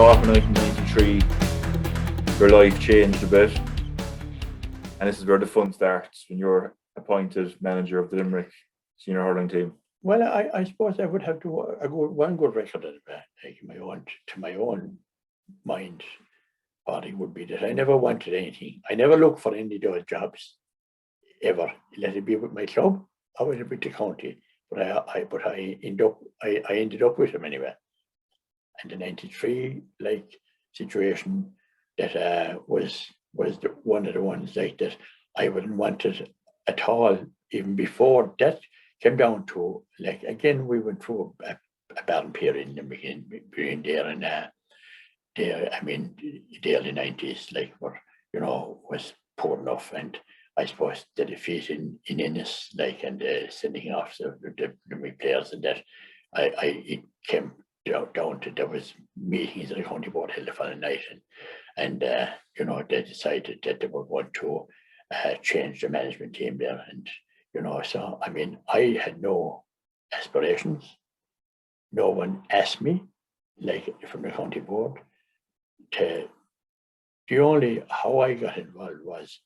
off in 1993, your life changed a bit, and this is where the fun starts when you're appointed manager of the Limerick senior hurling team. Well, I suppose I would have to one good record at like my own mind body would be that I never wanted anything. I never looked for any of those jobs ever. Let it be with my club or with the county. But I ended up with them anyway. And the '93 situation that was one of the ones like that I wouldn't want it at all. Even before that came down to, like, again, we went through a bad period in the beginning between there and there. I mean, the early '90s, like, were, was poor enough. And I suppose the defeat in Ennis, like, and sending off the players and that, it came down to, there was meetings at the county board held the following night, and they decided that they were going to change the management team there. And so I mean, I had no aspirations. No one asked me, like, from the county board. The only how I got involved was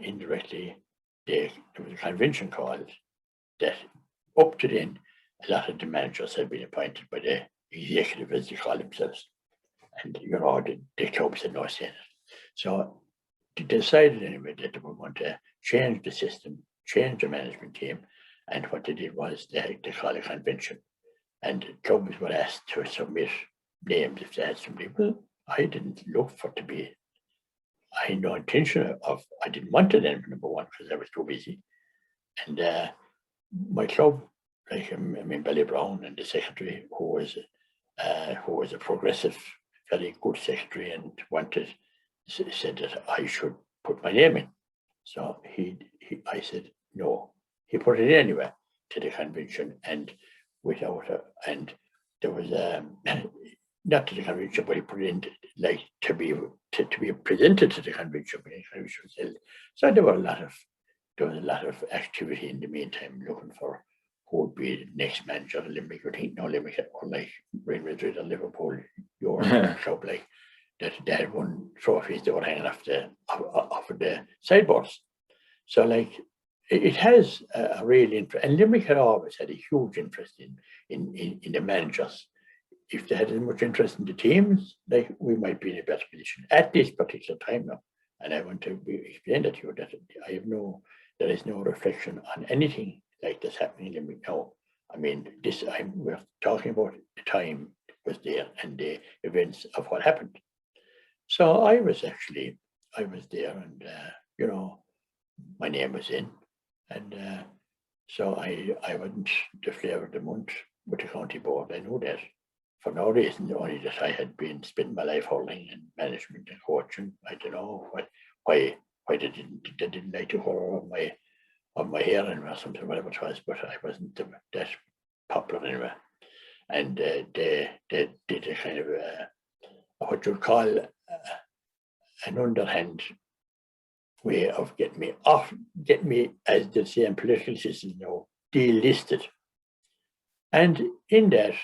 indirectly. There was a convention called that. Up to then, a lot of the managers had been appointed by the executive, as they call themselves, and the clubs had no say in it. So they decided anyway that they were going to change the system, change the management team, and what they did was they called a convention, and clubs were asked to submit names if they had somebody. Well, I didn't look for to be. I had no intention of. I didn't want to then, number one, because I was too busy, and my club, like, I mean, Billy Brown and the secretary, who was a progressive, very good secretary, and said that I should put my name in. So I said no. He put it in anyway to the convention, and and there was not to the convention, but he put it in to be presented to the convention. So there was a lot of activity in the meantime, looking for who would be the next manager of Limerick. You think, no, Limerick had one like Real Madrid or Liverpool, your club, like that. They had won trophies that were hanging off of the sideboards. So, like, it has a real interest, and Limerick had always had a huge interest in the managers. If they had as much interest in the teams, like, we might be in a better position at this particular time now. And I want to explain that to you that there is no reflection on anything like this happening in Limerick now. I mean, we're talking about the time was there and the events of what happened. So I was there, and my name was in, and so I wasn't the flavour of the month with the county board. I know that for no reason, only that I had been spending my life hurling and management and coaching. I don't know why they didn't like to color of my hair or something, whatever it was, but I wasn't that popular anyway. And they did a kind of what you'd call an underhand way of getting me, as they say in political systems now, delisted. And in that,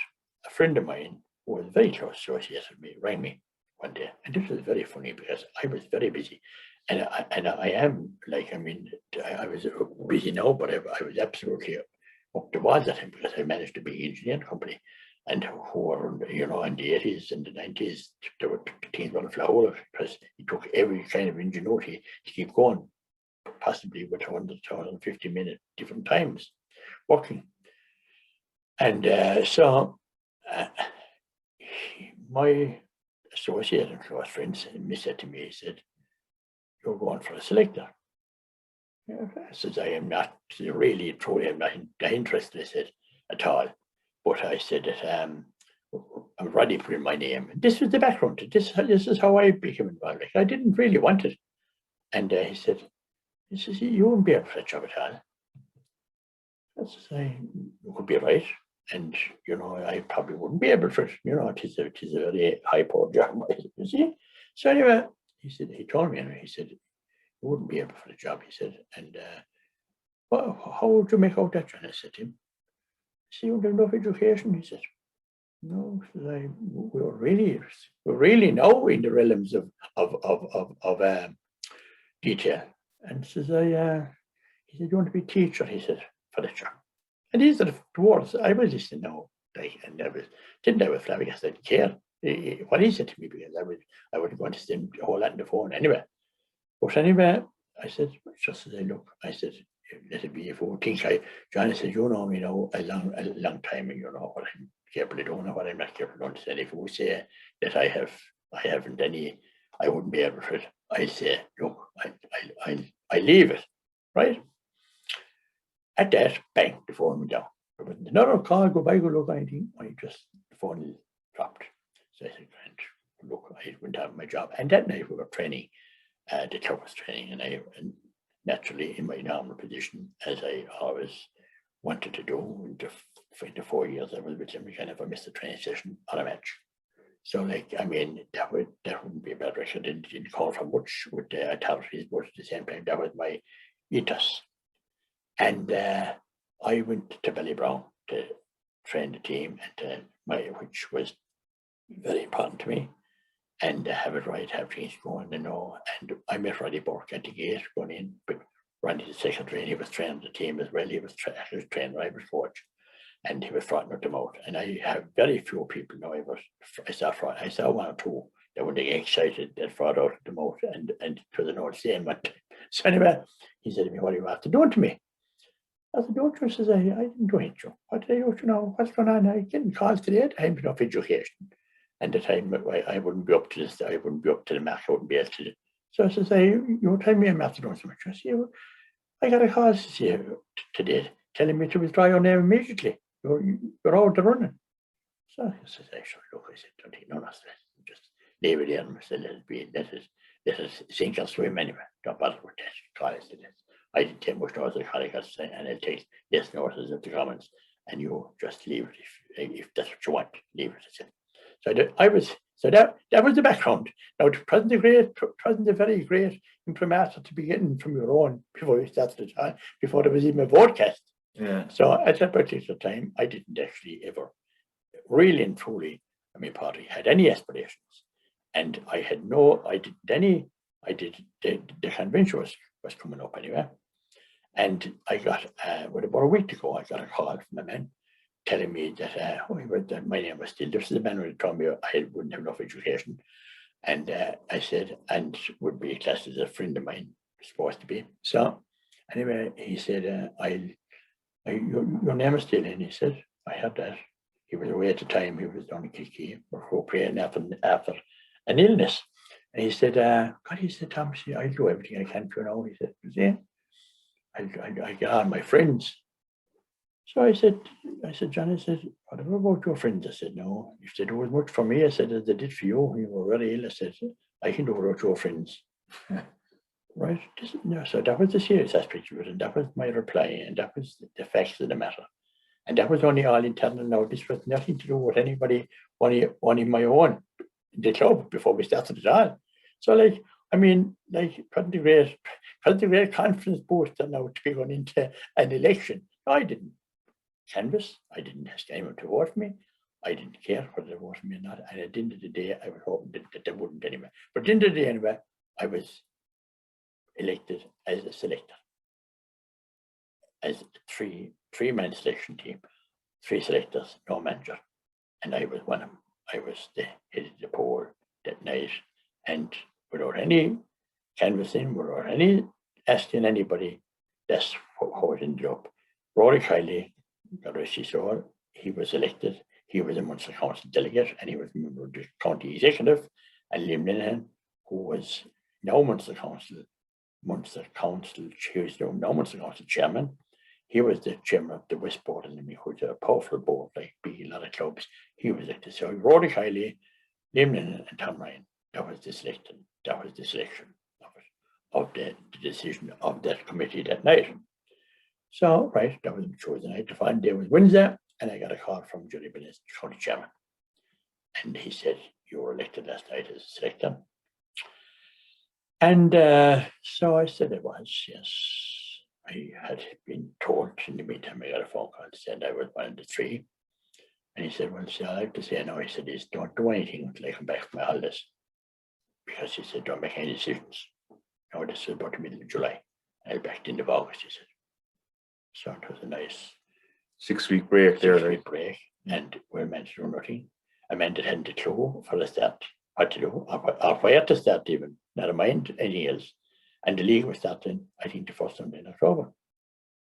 a friend of mine who was very close associated with me rang me one day, and this was very funny because I was very busy, and I am, like, I mean, I was busy now, but I was absolutely up the walls at him because I managed a big engineering company, and who were, in the '80s and the '90s, there were things on the floor because it took every kind of ingenuity to keep going, possibly with 100 to 150 minutes different times working, and so. My associate and close friends said to me, he said, "You're going for a selector." I said, "I am not really, truly, I'm not that interested," I said, "at all." But I said that I'm ready to put in my name. And this was the background to this. This is how I became involved. Like, I didn't really want it. And he says, "You won't be able for a job at all." I said, "You could be right. And, I probably wouldn't be able to, it is a very high powered job, you see." So anyway, he told me, anyway, he said, "You wouldn't be able for the job," he said. And well, how would you make out that, John? I said to him, "See, you don't have enough education," he said. No, says I, we're really now in the realms of detail. And says he said, you want to be a teacher? He said, for the job. And these are the words I was listening now. And I was flabbergasted. I didn't care what he said to me, because I would go to send a whole lot on the phone anyway. But anyway, I said, just as I look, I said, let it be. If you think Johnny said, you know me now a long time, and you know what I'm capable of doing and what I'm not capable of doing. If you say that I haven't any, I wouldn't be able to it, I say, look, I leave it, right? At that, bang, the phone went down. There wasn't another call, go by, go look, anything. The phone dropped. So I said, look, I went out of my job. And that night we were training, the club was training, and naturally in my normal position, as I always wanted to do in the 4 years I was with him, I never missed a training session on a match. So that wouldn't be a bad record. It didn't call for much with the authorities, but at the same time, that was my ethos. And I went to Ballybrown to train the team, and which was very important to me. And have it right, have things going, and I met Roddy Burke at the gate going in, but Roddy the secretary, and he was training the team as well. He was trained, I was coach, and he was trotting them out. And I have very few people now. I saw one or two that when they get excited, they'd trot out them out, and it was an old same. So anyway, he said to me, what are you after doing to me? I said, don't you? Says I didn't do it, Joe. What did I do? You know, what's going on? I getting calls today. I have enough education. And the time I wouldn't be up to this, I wouldn't be up to the math, I wouldn't be able to. So I says, you tell me a math to do so much. I say, I got a call today telling me to withdraw your name immediately. You're out of running. So I says, sure, look, I said, don't take no stress. Just leave it in. I said, let it sink or swim anyway. Don't bother with that. College to this. I didn't take much notice of the college, and I'll take less notice of the comments, and you just leave it if that's what you want. Leave it. So that was the background. Now, it wasn't a very great imprimatur to be getting from your own before you started the time, before there was even a broadcast. Yeah. So at that particular time, I didn't actually ever really and truly, party had any aspirations, and I did the convention was coming up anyway, and I got with about a week to go, I got a call from a man telling me that my name was still. This is the man who told me I wouldn't have enough education, and I said, and would be classed as a friend of mine, supposed to be. So anyway, he said, your name is still in. He said, I had that. He was away at the time. He was down in Kilkee, or praying after an illness. And he said, God, he said, Thomas, I'll do everything I can for you now. He said, yeah, I get on my friends. So I said, John, I said, whatever about your friends? I said, no. If they do as much for me, I said, as they did for you, you were very ill. I said, I can do without your friends. Right? So that was the serious aspect of it, and that was my reply, and that was the facts of the matter. And that was only all internal now. This was nothing to do with anybody, only my own, the club, before we started it all. So wasn't a great confidence booster now to be going into an election. No, I didn't canvass. I didn't ask anyone to vote for me. I didn't care whether they voted for me or not. And at the end of the day, I was hoping that they wouldn't anyway. But at the end of the day, anyway, I was elected as a selector, as a three-man selection team, 3 selectors, no manager. And I was one of them. I was the head of the poll that night, and without any canvassing, without any asking anybody, that's how it ended up. Rory Kiley, God rest his soul, he was elected. He was a Munster Council delegate, and he was a member of the county executive. And Liam Linehan, who was now Munster Council chairman. He was the chairman of the West Board in Limerick, which is a powerful board, like big, a lot of clubs. He was elected. So Rory Kiley, Liam Linehan, and Tom Ryan. That was the selection of the decision of that committee that night. So, right, that was chosen night. The following day was Wednesday, and I got a call from Julie Bennett, county chairman. And he said, you were elected last night as a selector. And so I said it was, yes. I had been told in the meantime, I got a phone call to say I was one of the 3. And he said, well, see, I like to say now, he said, is don't do anything until I come back from my holidays. Because he said, don't make any decisions. No, this is about the middle of July. I'll be back at the end of August, he said. So it was a nice 6 week break there. 6 week break, and we meant to do nothing. I meant it hadn't a clue for the start what to do, or where to start even, never mind anything else. And the league was starting, I think, the first Sunday in October.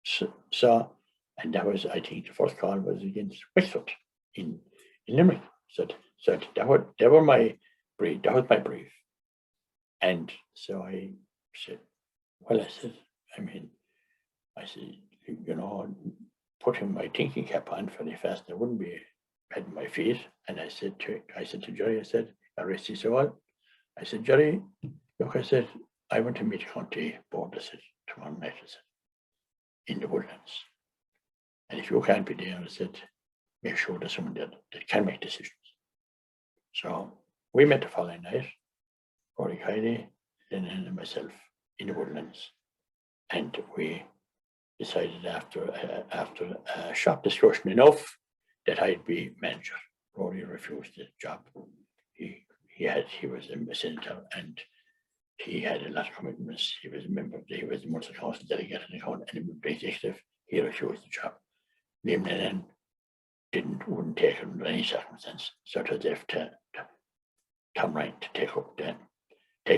So and that was, I think, the first call was against Wexford in Limerick. So that were my brief. That was my brief. And so I said, well, I said, putting my thinking cap on very fast, I wouldn't be at my feet. And I said to Jerry, I said, I rest his soul. I said, Jerry, look, I said, I want to meet the county board, I said, tomorrow night, I said, in the Woodlands. And if you can't be there, I said, make sure there's someone that can make decisions. So we met the following night, Rory Kiley, Lennon and myself in the Woodlands. And we decided after a short discussion enough that I'd be manager. Rory refused the job. He was a senator and he had a lot of commitments. He was a member, he was the Munster Council delegate and a member of the executive. He refused the job. Liam Lennon wouldn't take it under any circumstance. So it was left to Tom Ryan to take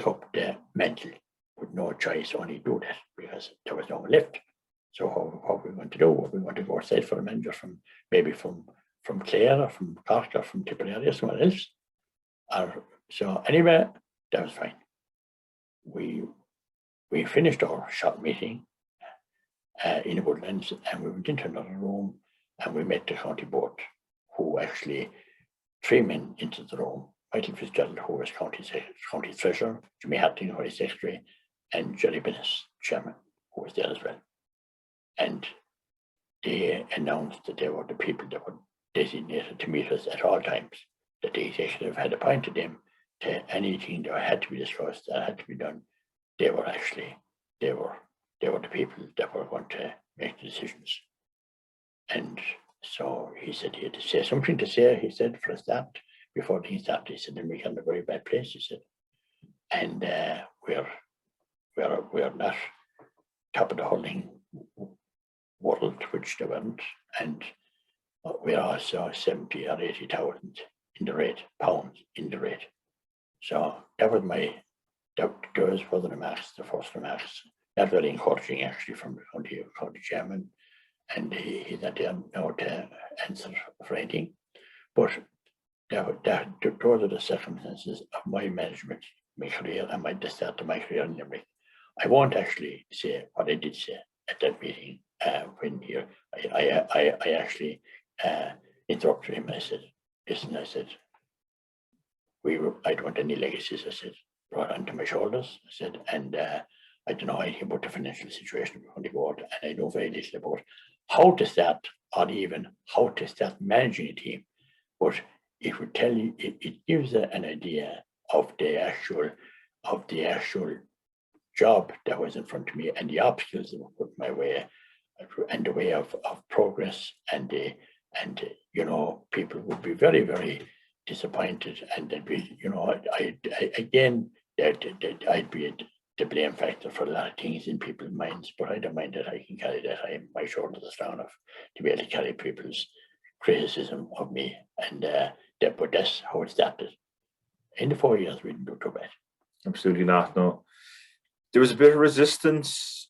up the mantle with no choice, only do that because there was no one left. So what were we going to do? Were we going to go outside for a manager from Clare or from Cork or from Tipperary or somewhere else? So anyway, that was fine. We finished our short meeting in the Woodlands, and we went into another room and we met the county board, who actually 3 men into the room. Michael Fitzgerald, who was county treasurer, Jimmy Harting, who was secretary, and Jerry Bennis, chairman, who was there as well. And they announced that they were the people that were designated to meet us at all times, that the executive had appointed them to anything that had to be discussed, that had to be done. They were the people that were going to make the decisions. And so he said he had to say something to say, he said, for a start, before things started. He said, Limerick are in a very bad place, he said. And we're not top of the hurling world, which they weren't. And we're also 70 or 80,000 in the rate, pounds in the rate. So that was those were the remarks, the first remarks. Not very encouraging actually from the county chairman, and he's not there now to answer for anything. But those are the circumstances of my management, my career, and the start of my career in Limerick. I won't actually say what I did say at that meeting when here I actually interrupted him. I said, listen, I said, I don't want any legacies, I said, brought onto my shoulders. I said, and I don't know anything about the financial situation on the board, and I know very little about how to start or even how to start managing a team. But it would tell you, it gives an idea of the actual job that was in front of me and the obstacles that were put my way, and the way of progress, and people would be very, very disappointed, and they'd be, I'd be the blame factor for a lot of things in people's minds, but I don't mind that. I can carry that. My shoulders are strong enough to be able to carry people's criticism of me, and but that's how it started. In the 4 years, we didn't do too bad. Absolutely not. No, there was a bit of resistance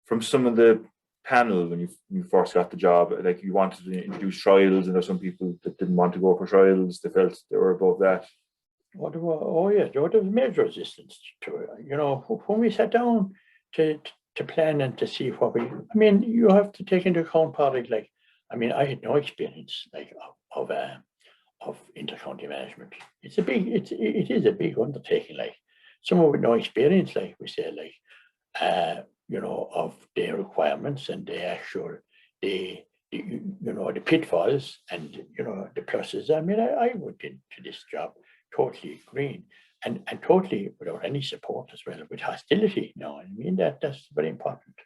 from some of the panel when you first got the job. Like, you wanted to introduce trials, and there's some people that didn't want to go for trials. They felt they were above that. There was major resistance to it. When we sat down to plan and to see what you have to take into account part like, I had no experience of intercounty management. It is a big undertaking. Like, someone with no experience, like we say, of their requirements and the pitfalls and the pluses. I went into this job totally green and totally without any support as well, with hostility. That's very important.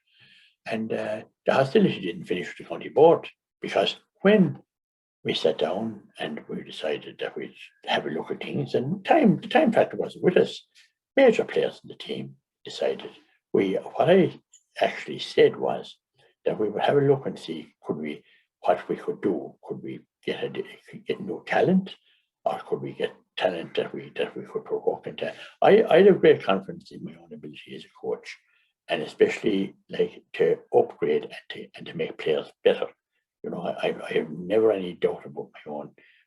And the hostility didn't finish with the county board, because when we sat down and we decided that we'd have a look at things. And the time factor wasn't with us. Major players in the team decided what I actually said was that we would have a look and see what we could do. Could we get new talent, or could we get talent that we could provoke into? I have great confidence in my own ability as a coach, and especially like to upgrade and to make players better. You know, I have never any doubt about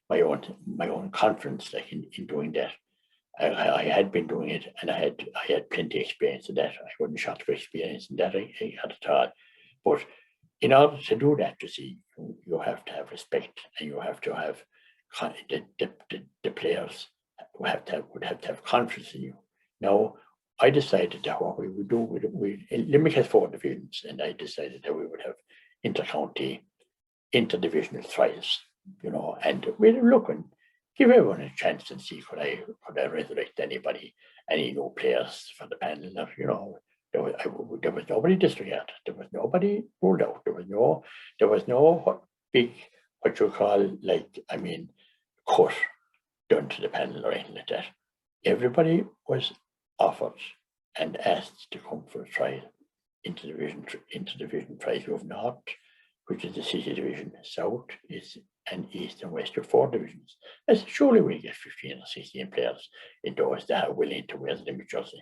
my own confidence, like in doing that. I had been doing it, and I had plenty of experience in that. I wasn't short for experience in that I had at all. But in order to do that, you see, you have to have respect, and you have to have the players would have to have confidence in you. Now, I decided that what we would do, Limerick has 4 divisions, and I decided that we would have interdivisional trials, you know, and we'd look and give everyone a chance and see could I resurrect any new players for the panel. That, you know, there was nobody disregarded, there was nobody ruled out, there was no big, what you call, like, I mean, cut done to the panel or anything like that. Everybody was offered and asked to come for a trial. Interdivision trials of North, which is the city division, South is, and East and West are 4 divisions. As surely we get 15 or 16 players in those that are willing to wear the Limerick jersey,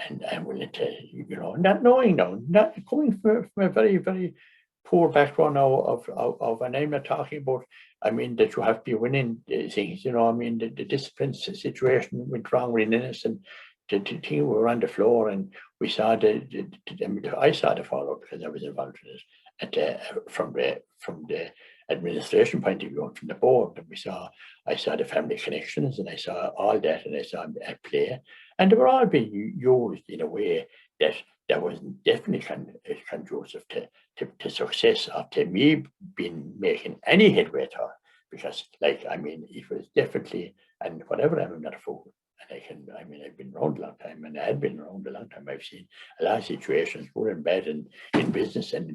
and willing to, you know, not knowing now, not coming from a very, very poor background now of, and I'm not talking about, I mean, that you have to be winning things, you know, I mean, the discipline situation went wrong with Innis, and the team were on the floor, and we saw I saw the follow-up because I was involved in it, from the administration point of view and from the board, and I saw the family connections, and I saw all that, and I saw a play, and they were all being used in a way that was definitely conducive to success, or to me being making any headway at all. Because, like, I mean, it was definitely, and whatever, I'm not a fool. And I've been around a long time, and I had been around a long time. I've seen a lot of situations, good and bad, in business and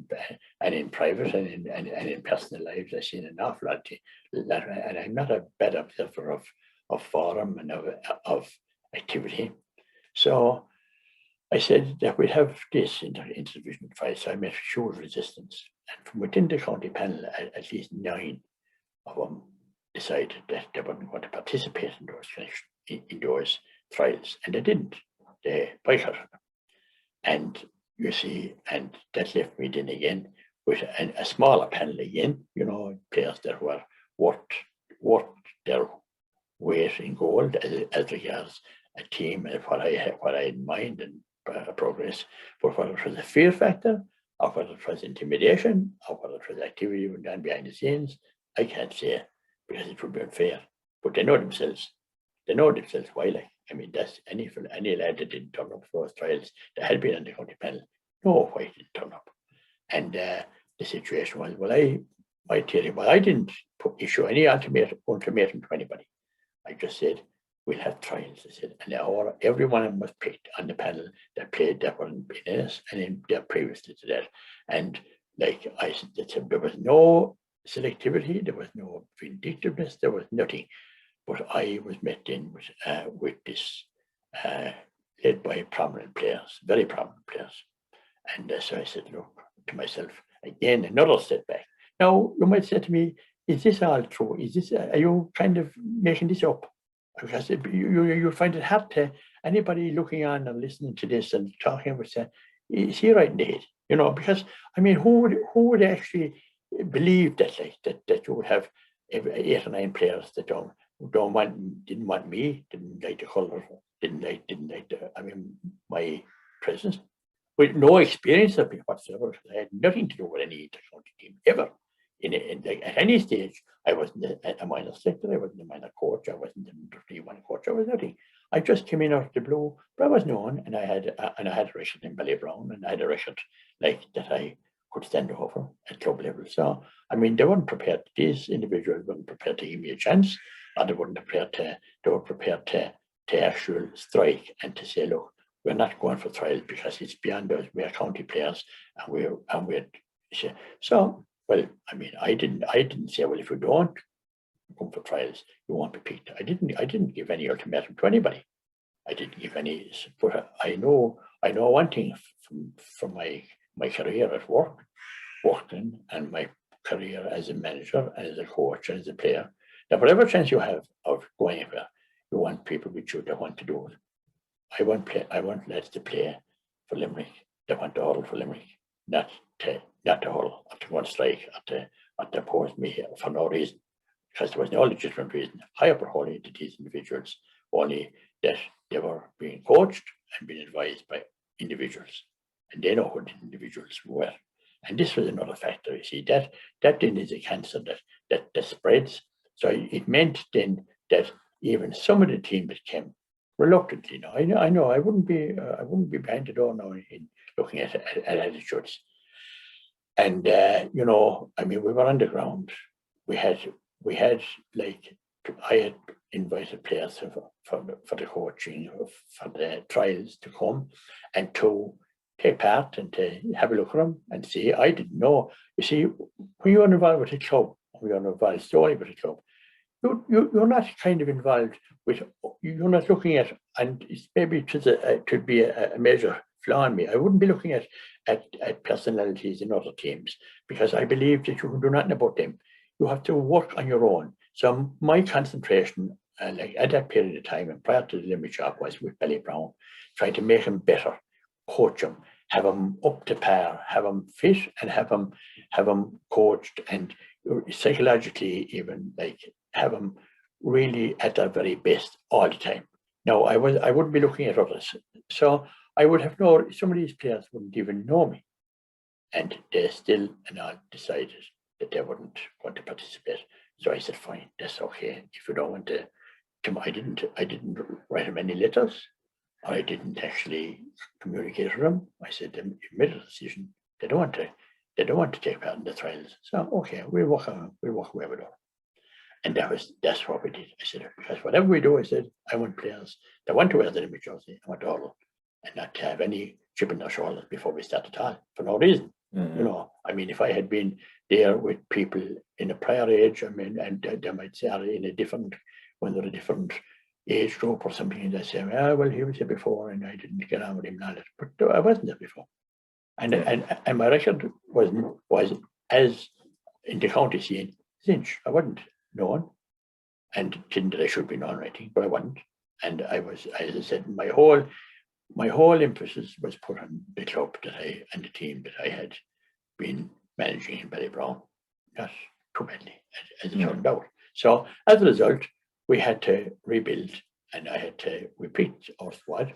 in private and in personal lives. I've seen an awful lot of that, and I'm not a bad observer of forum and of activity. So I said that we'd have this interdivisional fight. So I met huge resistance, and from within the county panel, at least 9 of them decided that they weren't going to participate in those trials, and they didn't. They boycotted them. And you see, and that left me then again with a smaller panel again, you know, players that were worth their weight in gold as regards a team and what I had in mind and progress. But whether it was a fear factor, or whether it was intimidation, or whether it was activity done behind the scenes, I can't say, because it would be unfair. But they know themselves. They know themselves why. Like, I mean, that's any lad that didn't turn up for those trials that had been on the county panel, know why he didn't turn up. And the situation was, my theory was, I didn't issue any ultimatum to anybody. I just said, we'll have trials. I said, and everyone was picked on the panel that played, that weren't in us, and they're previously to that. And like I said, there was no selectivity, there was no vindictiveness, there was nothing. But I was met in with this, led by prominent players, very prominent players. And so I said, look, to myself, again, another setback. Now, you might say to me, is this all true? Are you kind of making this up? Because you find it hard to, anybody looking on and listening to this and talking would say, is he right in the head? You know, because, I mean, who would actually believe that, like, that you would have 8 or 9 players that didn't want me, didn't like the colour, didn't like my presence, with no experience of me whatsoever. I had nothing to do with any inter-county team ever. At any stage, I wasn't a minor selector, I wasn't a minor coach, I wasn't a one coach, I was nothing. I just came in out of the blue, but I was known, and I had a record in Ballybrown, and I had a record like that I could stand over at club level. So, I mean, they weren't prepared. These individuals weren't prepared to give me a chance, or they were prepared to actually strike and to say, look, we're not going for trials because it's beyond us. We are county players, and we're so. well, I mean, I didn't say, well, if you don't come for trials, you won't be picked. I didn't give any ultimatum to anybody. I didn't give any, but I know one thing from my career at working, and my career as a manager, and as a coach, and as a player, that whatever chance you have of going anywhere, you want people with you that want to do it. I want lads to play for Limerick, that want to huddle for Limerick, not to huddle, or to go on strike, or to oppose me for no reason, because there was no legitimate reason. I upholding to these individuals, only that they were being coached and being advised by individuals, and they know who the individuals were. And this was another factor. You see, that then is a cancer that spreads. So it meant then that even some of the team that came reluctantly. Now I know I wouldn't be behind the door now in looking at attitudes. And you know, I mean, we were on the ground. We had like, I had invited players for the coaching, for the trials to come and to take part and to have a look at them and see. I didn't know. You see, when you're involved with a club, when you're involved solely with a club, you're not kind of involved with, you're not looking at, and it's maybe to be a major flaw in me. I wouldn't be looking at personalities in other teams, because I believe that you can do nothing about them. You have to work on your own. So my concentration, like at that period of time and prior to the Limerick job, was with Billy Brown, trying to make him better, coach him, have him up to par, have him fit, and have him coached, and psychologically even, like, have him really at their very best all the time. Now I wouldn't be looking at others, so I would have known some of these players wouldn't even know me, and they still and all decided that they wouldn't want to participate. So I said, fine, that's okay. If you don't want to I didn't write them any letters. I didn't actually communicate with them. I said, they made a decision. They don't want to take part in the trials. So okay, we'll walk away with it. And that's what we did. I said, because whatever we do, I said, I want players that want to wear the Limerick jersey, I want to huddle, and not to have any chip in their shoulders before we start at all, for no reason. Mm-hmm. You know, I mean, if I had been there with people in a prior age, I mean, and they might say, when they're a different age group or something, and they say, well, he was here before and I didn't get on with him, but I wasn't there before. And my record was as in the county scene, cinch. I wasn't known, and didn't that I should be known, I think, but I wasn't. And I was, as I said, my whole emphasis was put on the club and the team that I had been managing in Billy Brown, not too badly, as it turned out. So as a result, we had to rebuild, and we picked our squad.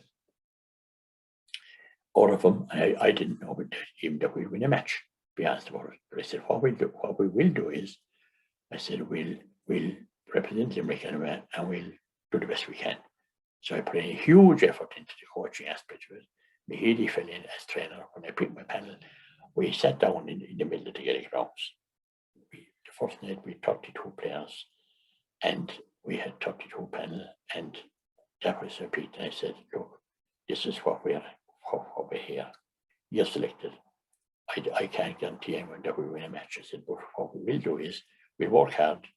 All of them, I didn't know even that we'd win a match, to be honest about it. But I said, what we will do is, I said, we'll represent Limerick anyway, and we'll do the best we can. So I put in a huge effort into the coaching aspect of it. Mahidi fell in as trainer. When I picked my panel, we sat down in the middle of the Gaelic grounds. The first night we had 32 players, and we had 32 panel, and that was a beat. And I said, look, this is what we're here. You're selected. I can't guarantee anyone that we win a match. I said, but what we will do is we'll work hard.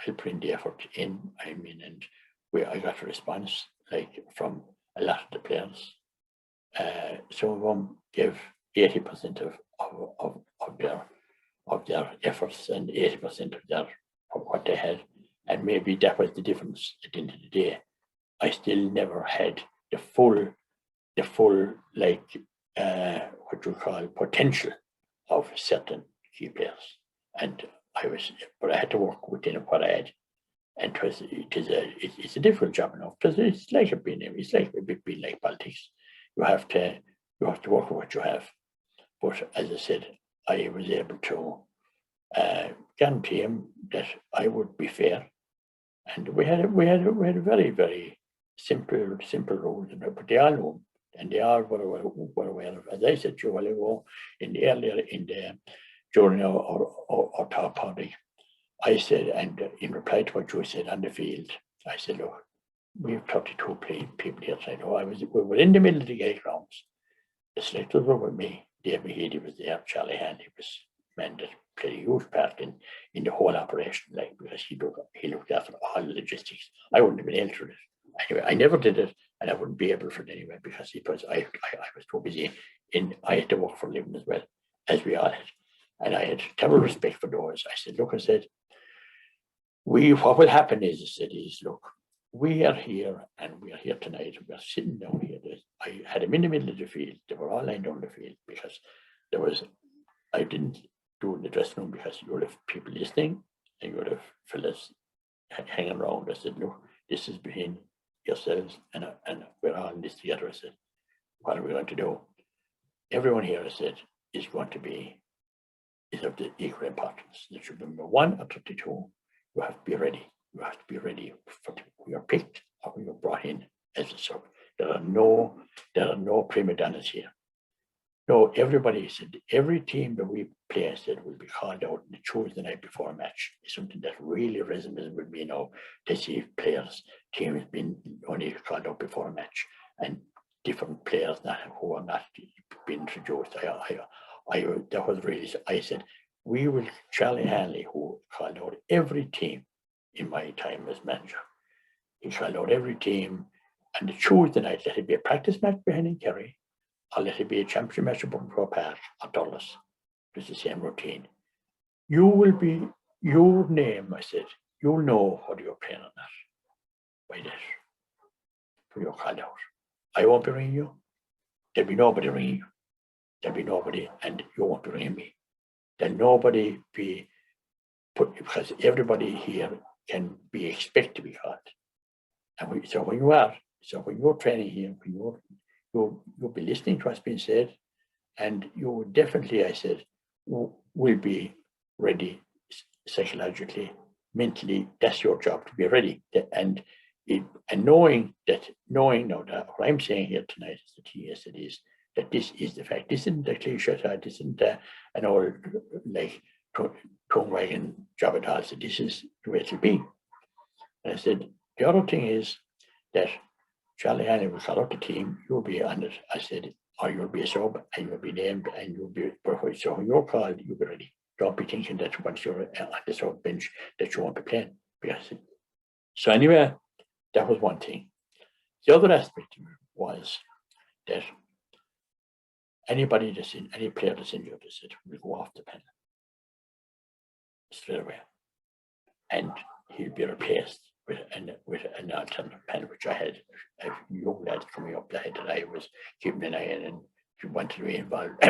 I'll put in the effort in. I mean, and I got a response from a lot of the players. Some of them gave 80% of their efforts and 80% of what they had, and maybe that was the difference at the end of the day. I still never had the full what you call potential of certain key players, and but I had to work within what I had. And it's a difficult job enough, because it's like being like politics. You have to work with what you have. But as I said, I was able to guarantee him that I would be fair, and we had a very, very simple rules, but they all knew, and they all were aware of. As I said to you a while ago, during our top party, I said, and in reply to what you said on the field, I said, look, we have 32 people here tonight. We were in the middle of the Gaelic grounds. The selectors were with me. Dave Mahidi was there. Charlie Hanley was man that played a huge part in the whole operation, like, because he looked after all the logistics. I wouldn't have been able to do it. Anyway, I never did it, and I wouldn't be able for it anyway, because I was too busy I had to work for a living as well, as we all had. And I had terrible respect for those. I said, look, I said, what will happen is, I said, look, we are here and we are here tonight. We are sitting down here. I had them in the middle of the field. They were all lined down the field because I didn't do it in the dressing room because you would have people listening and you would have fellas hanging around. I said, look, this is between yourselves and we're all in this together. I said, what are we going to do? Everyone here, I said, is of the equal importance. There should be number 1 or 32. You have to be ready. You have to be ready for when you're picked or when you're brought in as a sub. There are no prima donnas here. No, everybody said, every team that we play, I said, will be called out and choose the night before a match. It's something that really resonates with me now. To see players, team has been only called out before a match, and different players who are not being introduced. That was really, I said, we will, Charlie Hanley, who called out every team in my time as manager, he called out every team, and the Tuesday night, let it be a practice match behind in Kerry, or let it be a championship match at Bunker Park or Dulles. It's the same routine. You will be, your name, I said, you'll know whether you're playing or not by that, when you're called out. I won't be ringing you. There'll be nobody ringing you. There'll be nobody, and you won't be ringing me. There'll nobody be put, because everybody here can be expected to be called. And so when you're training here, you'll be listening to what's being said, and you will definitely, I said, will be ready psychologically, mentally. That's your job, to be ready. And knowing now that what I'm saying here tonight is the TS, it is that this is the fact. This isn't a cliche, this isn't an old like tongue wagging job at all. So this is the way it'll be. And I said, the other thing is that Charlie Hanley will call out the team, you'll be on it. I said, or you'll be a sub and you'll be named and you'll be perfect. So when you're called, you'll be ready. Don't be thinking that once you're on the sub bench that you won't be playing. So anyway, that was one thing. The other aspect was that any player that's injured, they said, will go off the panel straight away, and he'll be replaced with an alternative panel, which I had a young lad coming up that I was keeping an eye on, and he wanted to be involved.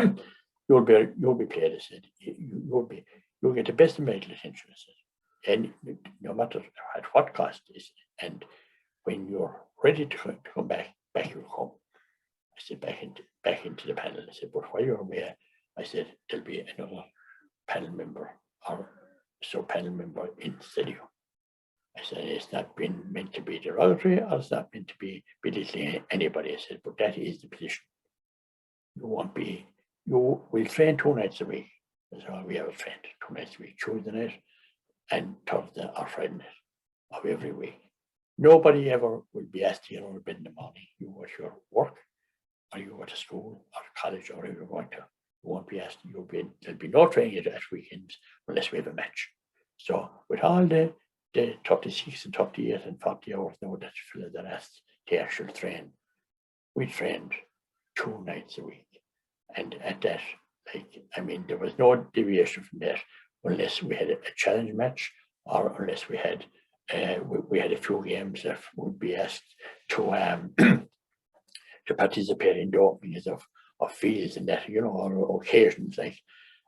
You'll be played, I said. You'll get the best of medical attention, I said, and no matter at what cost is, and when you're ready to come back you'll come. I said, back into the panel. I said, but while you're away, I said, there'll be another panel member or sub-panel member instead of you. I said, it's not been meant to be derogatory, or it's not meant to be belittling anybody. I said, but that is the position. We'll train 2 nights a week. That's all we ever trained, 2 nights a week, Tuesday night and Thursday or Friday night of every week. Nobody ever will be asked to get out of bed in the morning. You go to your work, or you go to school or college, or wherever you're going to. You won't be asked. There'll be no training at weekends unless we have a match. So with all the 36 and 38 and 40 hours now that fellas are asked to actually train, we trained 2 nights a week. And at that, there was no deviation from that unless we had a challenge match, or unless we had we had a few games that would be asked to to participate in the openings of fields and that, or occasions like.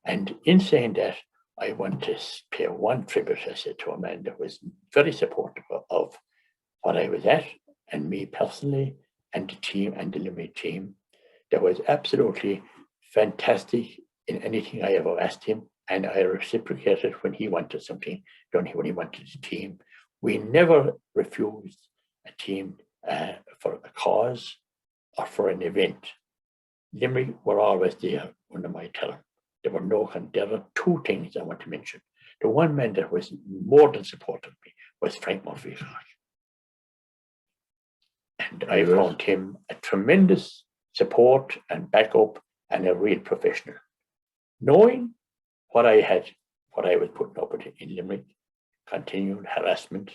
And in saying that, I want to pay one tribute, I said, to a man that was very supportive of what I was at, and me personally, and the team, and the Limerick team. That was absolutely fantastic in anything I ever asked him, and I reciprocated when he wanted something done, when he wanted a team. We never refused a team for a cause or for an event. Limerick were always there under my term. There are 2 things I want to mention. The one man that was more than supportive of me was Frank Murphy. And I found him a tremendous support and backup, and a real professional. Knowing what I had what I was putting up with in Limerick, continued harassment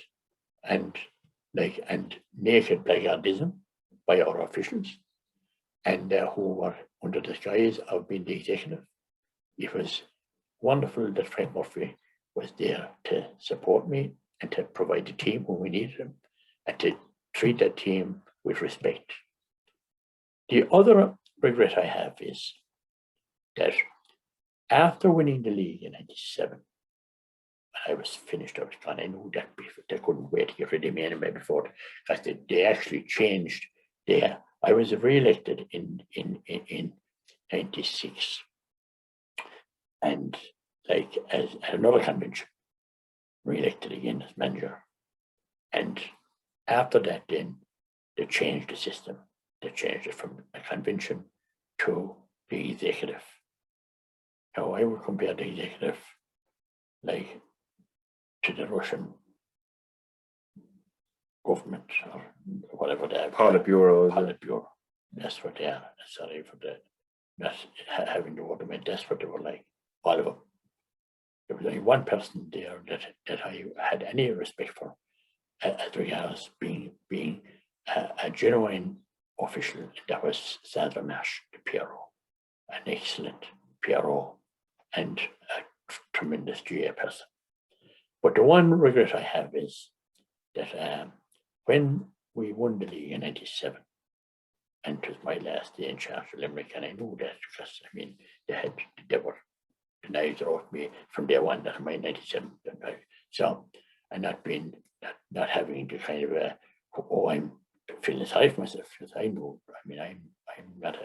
and naked blackguardism by our officials, and who were under the guise of being the executive. It was wonderful that Frank Murphy was there to support me and to provide the team when we needed him, and to treat that team with respect. The other regret I have is that after winning the league in '97, I was finished. I was gone. I knew that they couldn't wait to get rid of me anyway before, because they actually changed. I was re-elected in '96, and as at another convention, re-elected again as manager. And after that, then they changed the system. They changed it from a convention to the executive. Now I would compare the executive to the Russian government or whatever they are. Politburo. Politburo. That's what they are. Sorry for not having the word. I mean, that's what they were like. All of them. There was only one person there that I had any respect for, as regards being a genuine official. That was Sandra Mash, the PRO, an excellent PRO and a tremendous GA person. But the one regret I have is that when we won the league in '97, and it was my last day in charge of Limerick, and I knew that because, I mean, they were the knives off me from day one that my '97. So, and not having the kind of I'm feeling sorry for myself, because I know, I mean, I'm not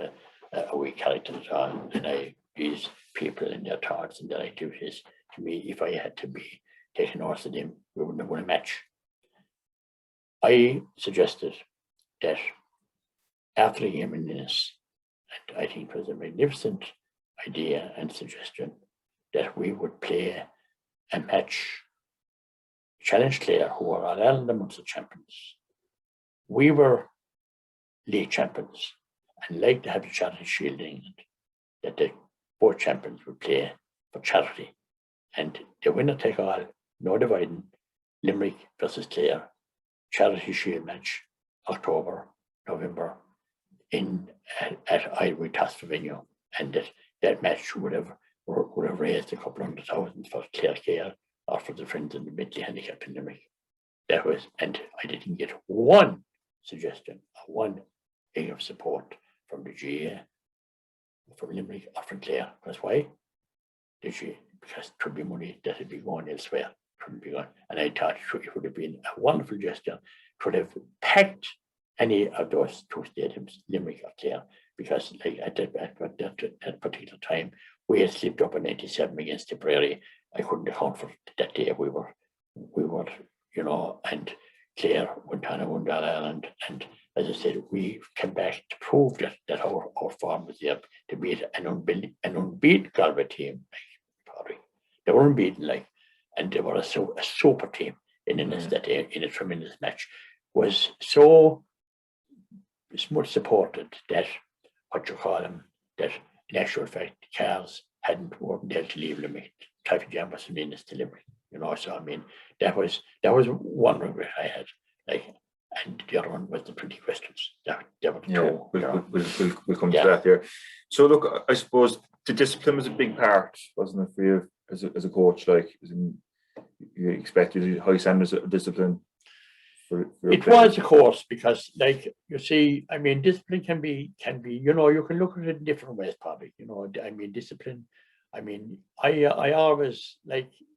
a weak character at all, and these people and their thoughts and their activities, to me, if I had to be taking orders of them, we wouldn't have won a match. I suggested that after the game in Linus, and I think it was a magnificent idea and suggestion, that we would play a match, challenge Clare, who were All Ireland and Munster champions. We were league champions, and like to have the Charity Shield in England, that the both champions would play for charity. And the winner take all, no dividing, Limerick versus Clare, Charity Shield match, October, November, at Ivory Tasper venue, and that match would have raised a couple $100,000 for Clare Care or for the Friends of the Mentally Handicapped in Limerick. That was, and I didn't get one suggestion, one thing of support from the GA, from Limerick or from Clare. Because why? Because it would be money that would be going elsewhere. Couldn't be going. And I thought it would have been a wonderful gesture. It would have packed any of those two stadiums, Limerick or Clare, because at that particular time, we had slipped up in '97 against Tipperary. I couldn't account for that day. We were, and Clare went on and won All Ireland. And as I said, we came back to prove that our form was there to beat an unbeaten Galway team. They were unbeaten, and they were a super team in that day, in a tremendous match. Was so much supported that that in actual fact, cars weren't able to leave Limerick. Traffic jam was in this to Limerick, So I mean, that was one regret I had. And the other one was the pretty questions. That were the two. We'll come to that there. So look, I suppose the discipline was a big part, wasn't it, for you as a coach? You expected high standards of discipline. It was, of course, because you see, I mean, discipline can be, you can look at it in different ways, probably. I mean, discipline. I mean, I always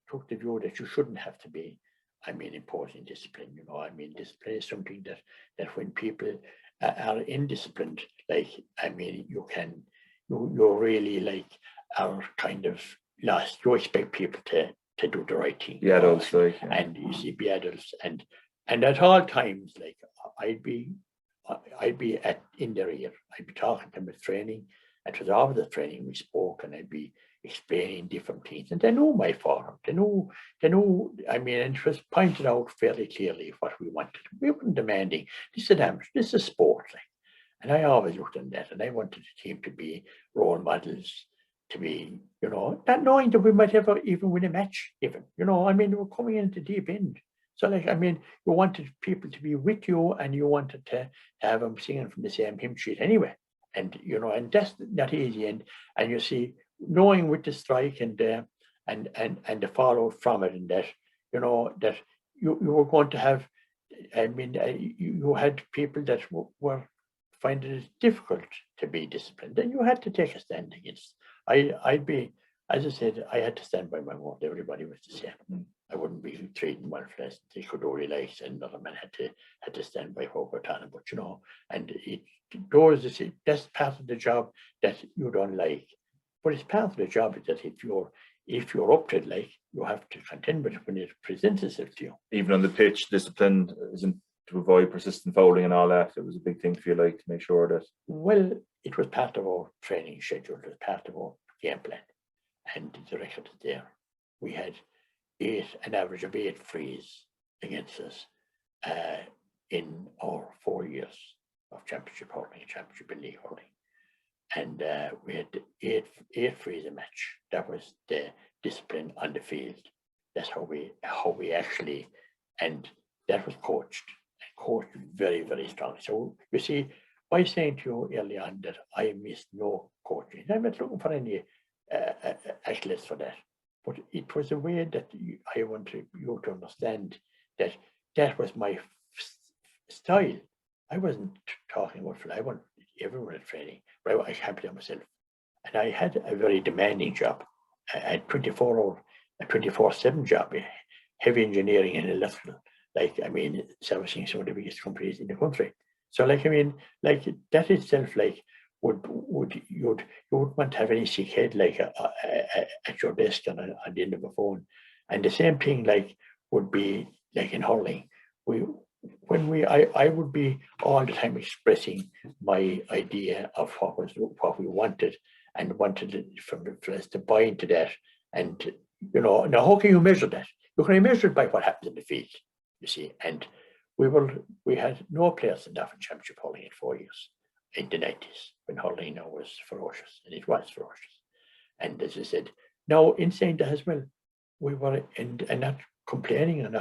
took the view that you shouldn't have to be, imposing discipline. I mean, discipline is something that when people are indisciplined, you really are kind of lost. You expect people to do the right thing. Be adults, and you see, be adults, and at all times, I'd be in their ear. I'd be talking to them with training, and to all of the training we spoke, and I'd be explaining different things. And they know my form. They know. And it was pointed out fairly clearly what we wanted. We weren't demanding. This is sport, And I always looked at that, and I wanted the team to be role models to be, not knowing that we might ever even win a match, even, I mean, we're coming into deep end. So, like, I mean, you wanted people to be with you, and you wanted to have them singing from the same hymn sheet anyway. And, and that's not easy. And you see, knowing with the strike and the fallout from it, and that, that you were going to have, I mean, you had people that were finding it difficult to be disciplined, and you had to take a stand against. I'd be, as I said, I had to stand by my word. Everybody was the same. I wouldn't be treating one flesh they could only like, and another man had to stand by what we're talking about, and that's part of the job that you don't like. But it's part of the job that if you're up to it, like, you have to contend with it when it presents itself to you. Even on the pitch, discipline isn't to avoid persistent fouling and all that. It was a big thing for you, like, to make sure that. Well, it was part of our training schedule. It was part of our game plan, and the record is there. We had an average of 8 frees against us in our 4 years of championship hurling, championship and league hurling. And we had 8 frees a match. That was the discipline on the field. That's how we actually, and that was coached very, very strongly. So you see, by saying to you early on that I missed no coaching, I'm not looking for any accolades for that. But it was a way that I want you to understand that that was my style. I wasn't talking about I want everyone at training, but I had to myself. And I had a very demanding job, a 24/7 job, heavy engineering and electrical. Like, I mean, servicing some of the biggest companies in the country. So, like, I mean, like, that itself, like, you wouldn't want to have any sick head, like, at your desk on the end of a phone. And the same thing, like, would be like in hurling. I would be all the time expressing my idea of what we wanted, and wanted it for us to buy into that. And now how can you measure that? You can measure it by what happens in the field, you see. And we had no players enough in championship hurling in 4 years in the 90s, when hurling now was ferocious, and it was ferocious. And as I said, now in saying that as well, we were and not complaining and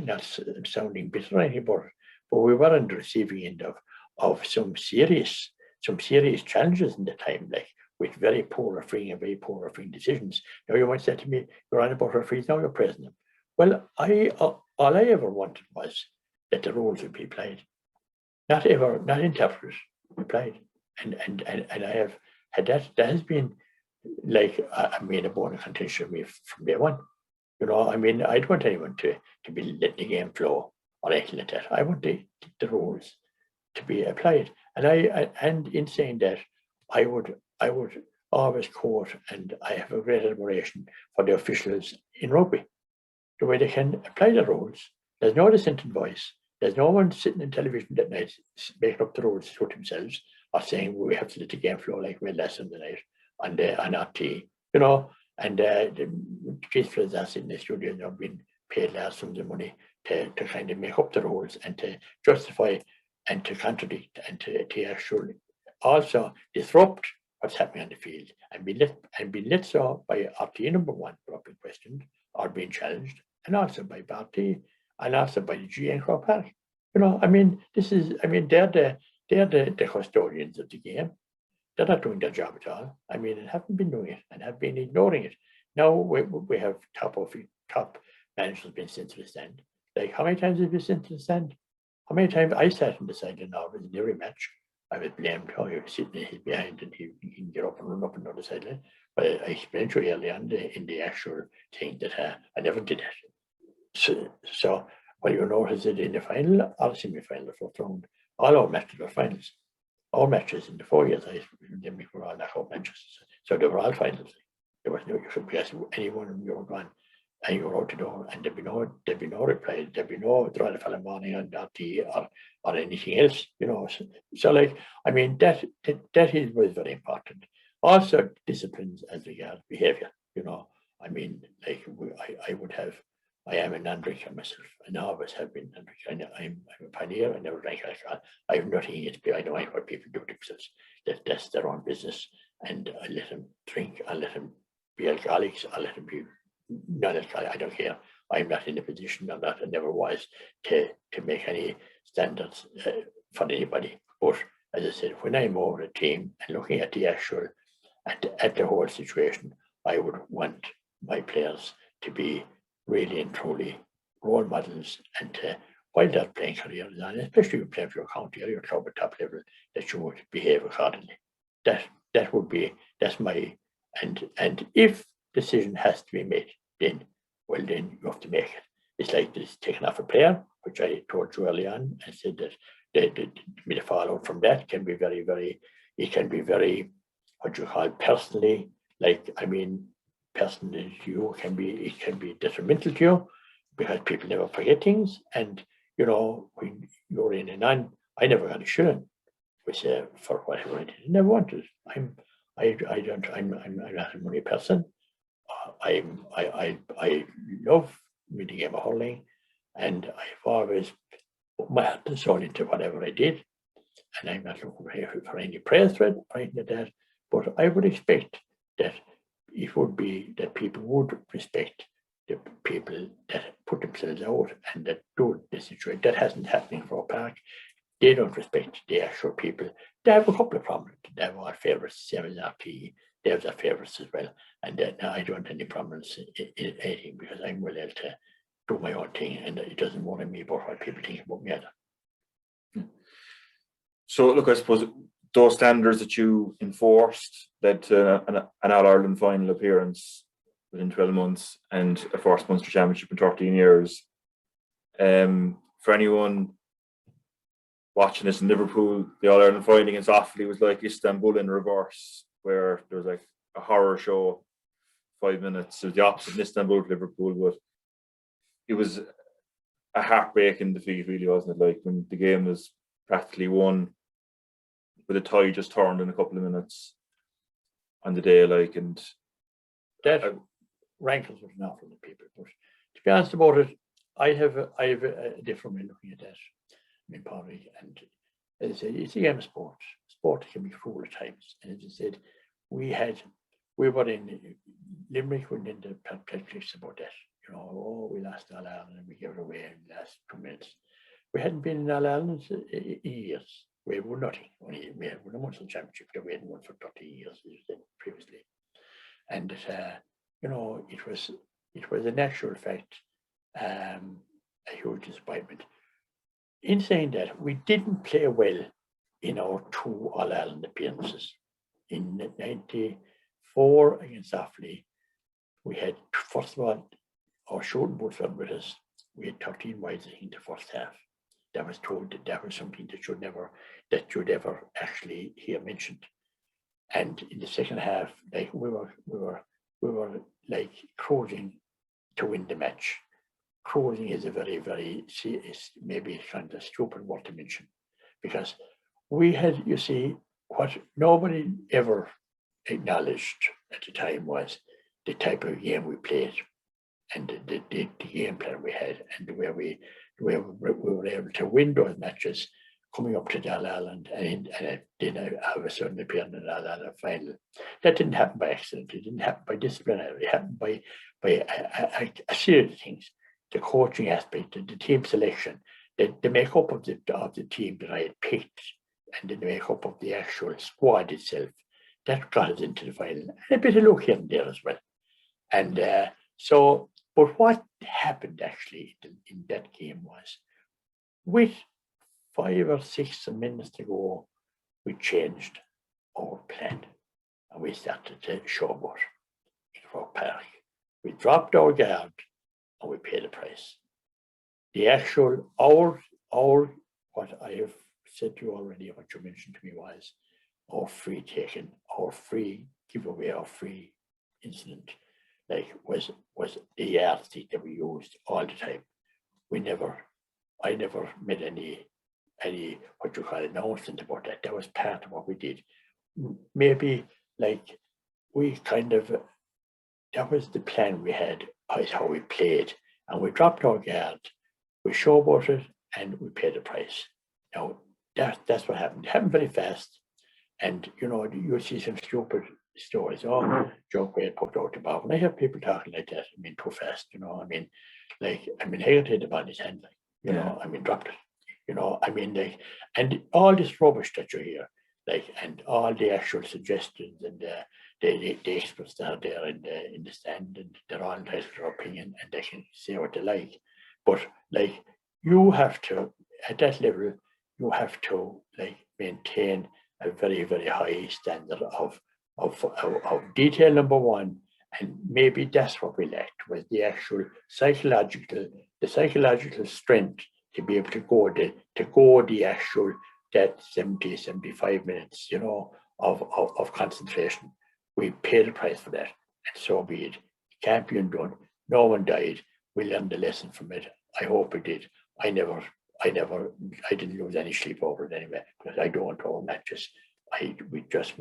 not sounding bitter or anything about it, but we were on the receiving end of some serious challenges in the time, like, with very poor refereeing and very poor refereeing decisions. Now, you might say to me, you're on about referees, now you're praising them. Well, all I ever wanted was that the rules would be applied, not interpreted, applied. And I have had that. That has been, like, I made a bone of contention with me from day one. I mean, I don't want anyone to be letting the game flow or anything like that. I want the rules to be applied. And in saying that, I would always quote, and I have a great admiration for the officials in rugby, the way they can apply the rules. There's no dissenting voice. There's no one sitting in television that night making up the rules to themselves, or saying we have to let the game flow like we had last Sunday night on RT, and the kids are sitting in the studio now being paid large sums of money to kind of make up the rules and to justify and to contradict and to actually also disrupt what's happening on the field, and be let so by RT number one, being questioned or being challenged, and also by RT, and also by the GA and Croke Park. I mean, they're the custodians of the game. They're not doing their job at all. I mean, and haven't been doing it, and have been ignoring it. Now we have top managers been sent to the stand. Like, how many times have you been sent to the stand? How many times I sat in the side in every match? I was blamed. Oh, he was sitting behind, and he can get up and run up and down the sideline. But I explained to you early on in the actual thing that I never did that. So what you notice that in the final or semi-final, the fourth round, all our matches were finals. All matches in the 4 years were all knockout matches. So they were all finals. There was no, you should be asking anyone when you were gone and you were out the door, and there'd be no reply, there'd be no draw the following morning on RT or anything else, So like, I mean, that was very important. Also, disciplines as regards behaviour, I mean, like, I am a non-drinker myself. I always have been non-drinker. I'm a pioneer. I never drank alcohol. I have nothing against people. I know what people do to themselves. That's their own business. and I let them drink, I let them be alcoholics, I let them be non-alcoholic, I don't care. I'm not in a position, I'm not, I never was, to make any standards for anybody. But as I said, when I'm over a team and looking at the actual, at the whole situation, I would want my players to be really and truly role models, and to, while they're playing careers, and especially if you play for your county or your club at top level, that you would behave accordingly. That would be, that's my, and if decision has to be made, then, well, then you have to make it. It's like this taking off a player, which I told you early on. I said that the fallout from that can be very, very, it can be very, what do you call it, personally, like, I mean, personally to you, it can be detrimental to you, because people never forget things. And, you know, when you're in and on, I never got a shilling with for whatever I did. I never wanted. I'm not a money person. I love the game of hurling, and I've always put my heart and soul into whatever I did. And I'm not looking for any praise for it or anything like that. But I would expect that it would be that people would respect the people that put themselves out and that do the situation. That hasn't happened for a park. They don't respect the actual people. They have a couple of problems. They have our favourites, same as RT. They have their favourites as well. And I don't have any problems in anything, because I'm well able to do my own thing, and it doesn't bother me about what people think about me either. So look, I suppose those standards that you enforced led to an All-Ireland final appearance within 12 months and a first Munster Championship in 13 years. For anyone watching this in Liverpool, the All-Ireland final against Offaly was like Istanbul in reverse, where there was like a horror show, 5 minutes. It was the opposite in Istanbul to Liverpool, but it was a heartbreaking defeat, really, wasn't it? Like, when the game was practically won, with a tie just turned in a couple of minutes on the day, like, and that rankles with an awful lot of people. But to be honest about it, I have a different way of looking at that. I mean, Paddy, and as I said, it's a game of sport. Sport can be cruel at times. And as I said, we were in Limerick, we were in the perplexities about that. You know, oh, we lost All Ireland and we gave it away in the last 2 minutes. We hadn't been in All Ireland in years. We were nothing. We had won a Munster Championship that we hadn't won for 30 years, as you said previously. And you know, it was in actual fact a huge disappointment. In saying that, we didn't play well in our 2 All-Ireland appearances. In '94 against Offaly, we had, first of all, our shooting boots were with us. We had 13 wides in the first half. That was told that was something that you'd ever actually hear mentioned. And in the second half, like, we were like cruising to win the match. Cruising is a very, very, it's maybe kind of stupid word to mention, because we had, you see, what nobody ever acknowledged at the time was the type of game we played, and the game plan we had, and the way we were able to win those matches, coming up to the All-Ireland, and then all of a sudden appearing in the All-Ireland final. That didn't happen by accident. It didn't happen by discipline. It happened by a series of things. The coaching aspect, the team selection, the makeup of the team that I had picked, and the makeup of the actual squad itself, that got us into the final. And a bit of luck here and there as well. And so, but what happened actually in that game was, with 5 or 6 minutes to go, we changed our plan, and we started to showboat in Croke Park. We dropped our guard, and we paid the price. The actual, our what I have said to you already, what you mentioned to me, was our free taking, our free giveaway, our free incident, like, was the yardstick that we used all the time. I never made any what you call announcement about that. That was part of what we did. Maybe, like, we kind of, that was the plan we had, is how we played, and we dropped our guard, we showboated, and we paid the price. Now, that's what happened. It happened very fast, And you see some stupid stories. Oh, Joe Quaid put out the ball. And I have people talking like that. I mean, too fast. Haggart hit the ball in his hand. Dropped it. And all this rubbish that you hear, and all the actual suggestions and the experts that are there in the stand, and they're all entitled to their opinion, and they can say what they like. But you have to, at that level, you have to maintain a very, very high standard of detail, number one. And maybe that's what we lacked, was the actual psychological strength to be able to go the actual that 70, 75 minutes, of concentration. We paid the price for that, and so be it. It can't be undone. No one died. We learned the lesson from it. I hope we did. I didn't lose any sleep over it anyway, because I don't over matches. We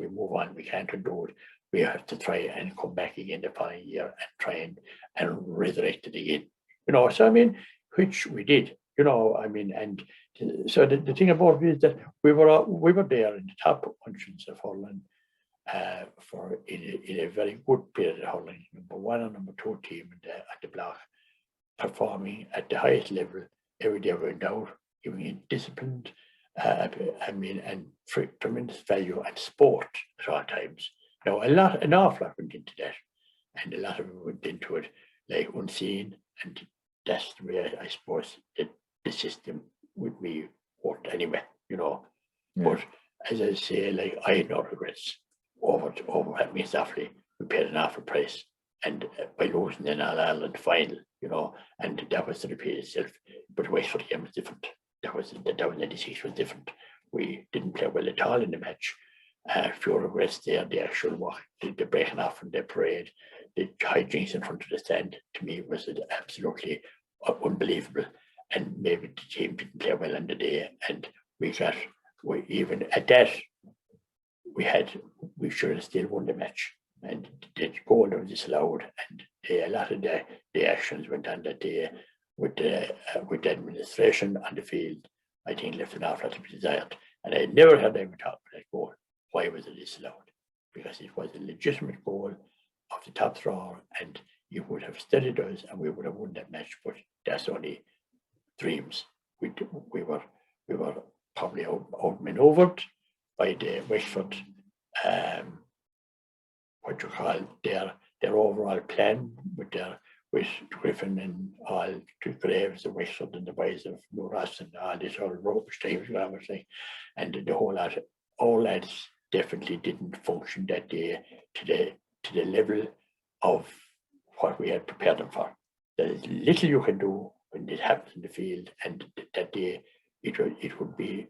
move on. We can't undo it. We have to try and come back again the following year and try and resurrect it again. Which we did. And so the thing about it is that we were there in the top functions of hurling in a very good period of hurling, number one and number two team at the block, performing at the highest level every day we went out, giving it disciplined, and tremendous value and sport at all times. Now, an awful lot went into that, and a lot of it went into it unseen, and that's the way I suppose that the system would be worked anyway, Yeah. But as I say, I had no regrets over at me softly. We paid an awful price, and by losing in All Ireland final, and that was to repeat itself. But Wexford game was different. That was 96 was different. We didn't play well at all in the match. Few regrets there. The actual work, the breaking off from the parade, the hijinks in front of the stand, to me was absolutely unbelievable. And maybe the team didn't play well on the day, and even at that, we should have still won the match. And the goal was disallowed, and a lot of the actions went on that day with the administration on the field, I think, left an awful lot to be desired. And I never heard anyone talk about that goal. Why was it disallowed? Because it was a legitimate goal of the top thrower, and you would have steadied us, and we would have won that match. But that's only dreams. We were probably outmaneuvered by the Wexford, their overall plan with Griffin and all the Graves, the Wexford and the boys of New Ross and all this whole rubbish type of and the whole lot. All lads definitely didn't function that day to the level of what we had prepared them for. There is little you can do when it happens in the field, and that day it would be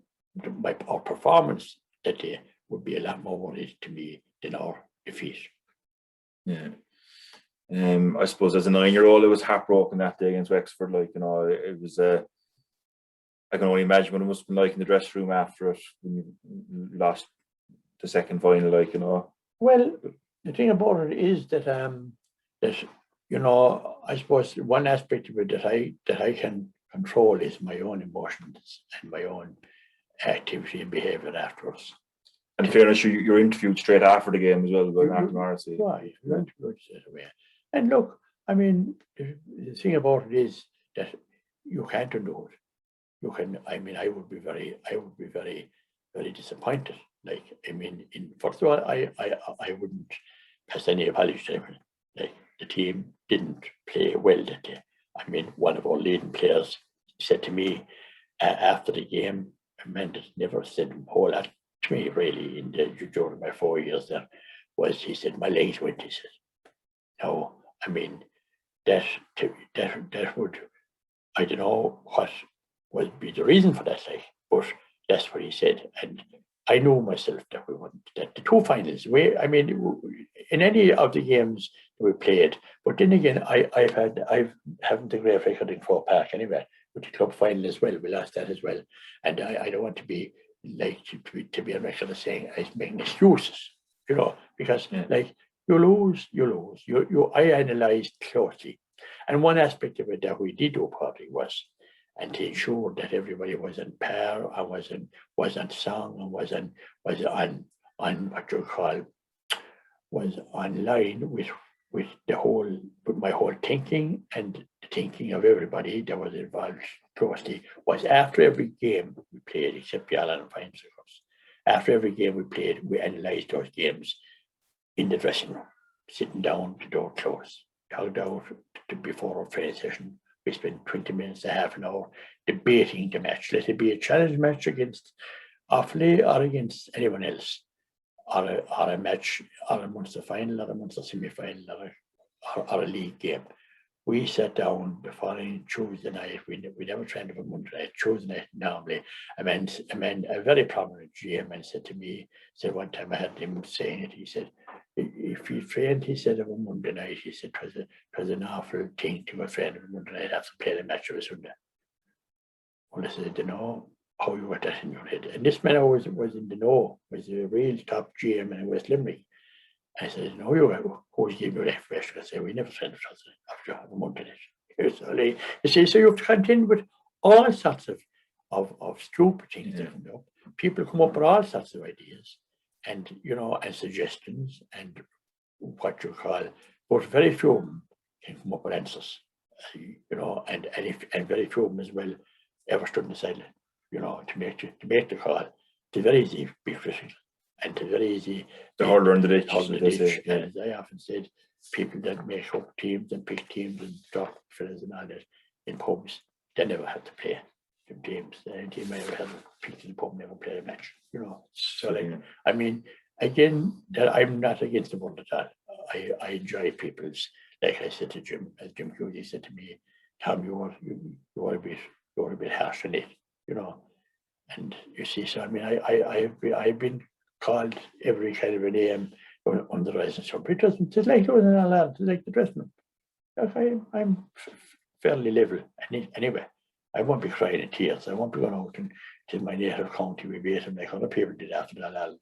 our performance that day would be a lot more worried to me than our defeat. Yeah. I suppose as a 9-year-old, it was heartbroken that day against Wexford. It was I can only imagine what it must have been like in the dressing room after it when you lost the second final. Well, the thing about it is that I suppose one aspect of it that I can control is my own emotions and my own activity and behaviour afterwards. And in fairness, you're interviewed straight after the game as well by Martin Morrissey. Right, you're interviewed straight away. And look, the thing about it is that you can't undo it. I would be very, very disappointed. First of all, I wouldn't pass any apology to him. The team didn't play well that day. One of our leading players said to me after the game, a man that never said a whole lot to me really during my 4 years there, was he said, my legs went, he said. No, that would, I don't know what would be the reason for that, but that's what he said. And I know myself that we wouldn't, that the two finals, in any of the games we played, but then again, I haven't a great record in Croke Park anyway, with the club final as well. We lost that as well. And I don't want to be to be a record of saying I'm making excuses, because you lose. I analysed closely. And one aspect of it that we did do partly was, and to ensure that everybody was on par, and was on song, and was on on what you call, was online with my whole thinking and the thinking of everybody that was involved closely, was after every game we played, except the Ireland finals, of course. After every game we played, we analysed those games in the dressing room, sitting down, the door closed, tugged out before our training session. We spent 20 minutes to half an hour debating the match. Let it be a challenge match against Offaly or against anyone else, or a match, or a Munster final, or a Munster semi-final, or a league game. We sat down the following Tuesday night. We never trained on Monday night. Tuesday night normally. A very prominent GM said to me, said one time I had him saying it. He said, if you trained, he said, on Monday night, he said, it was an awful thing to a friend on Monday night after playing a match of a Sunday. Well, I said, I don't know how you got that in your head. And this man was in the know, was a real top GM in West Limerick. I said, no, you always give me that information. I said, we never trained after a Monday night. So you see, so you have to contend with all sorts of stupid things. Yeah. You know? People come up with all sorts of ideas and, and suggestions and what you call, but very few of them can come up with answers, and very few of them as well ever stood aside, to make the call. It's very easy to be critical, and it's very easy to hold on the ditch. Yeah. And as I often said, people that make up teams and pick teams and drop fellas and all that in pubs, they never had to play them teams. Any team I ever had picked in the pub never played a match, So I mean, again, that I'm not against the world at all. I enjoy people's, like I said to Jim, as Jim Cooley said to me, Tom, you are a bit harsh on it, And you see, so I mean, I've been called every kind of a name on the rising sun. It doesn't. It's like it was in our land. It's like the dressing room. I'm fairly level. Anyway, I won't be crying in tears. I won't be going out to my native county we beat them like other people did after that land.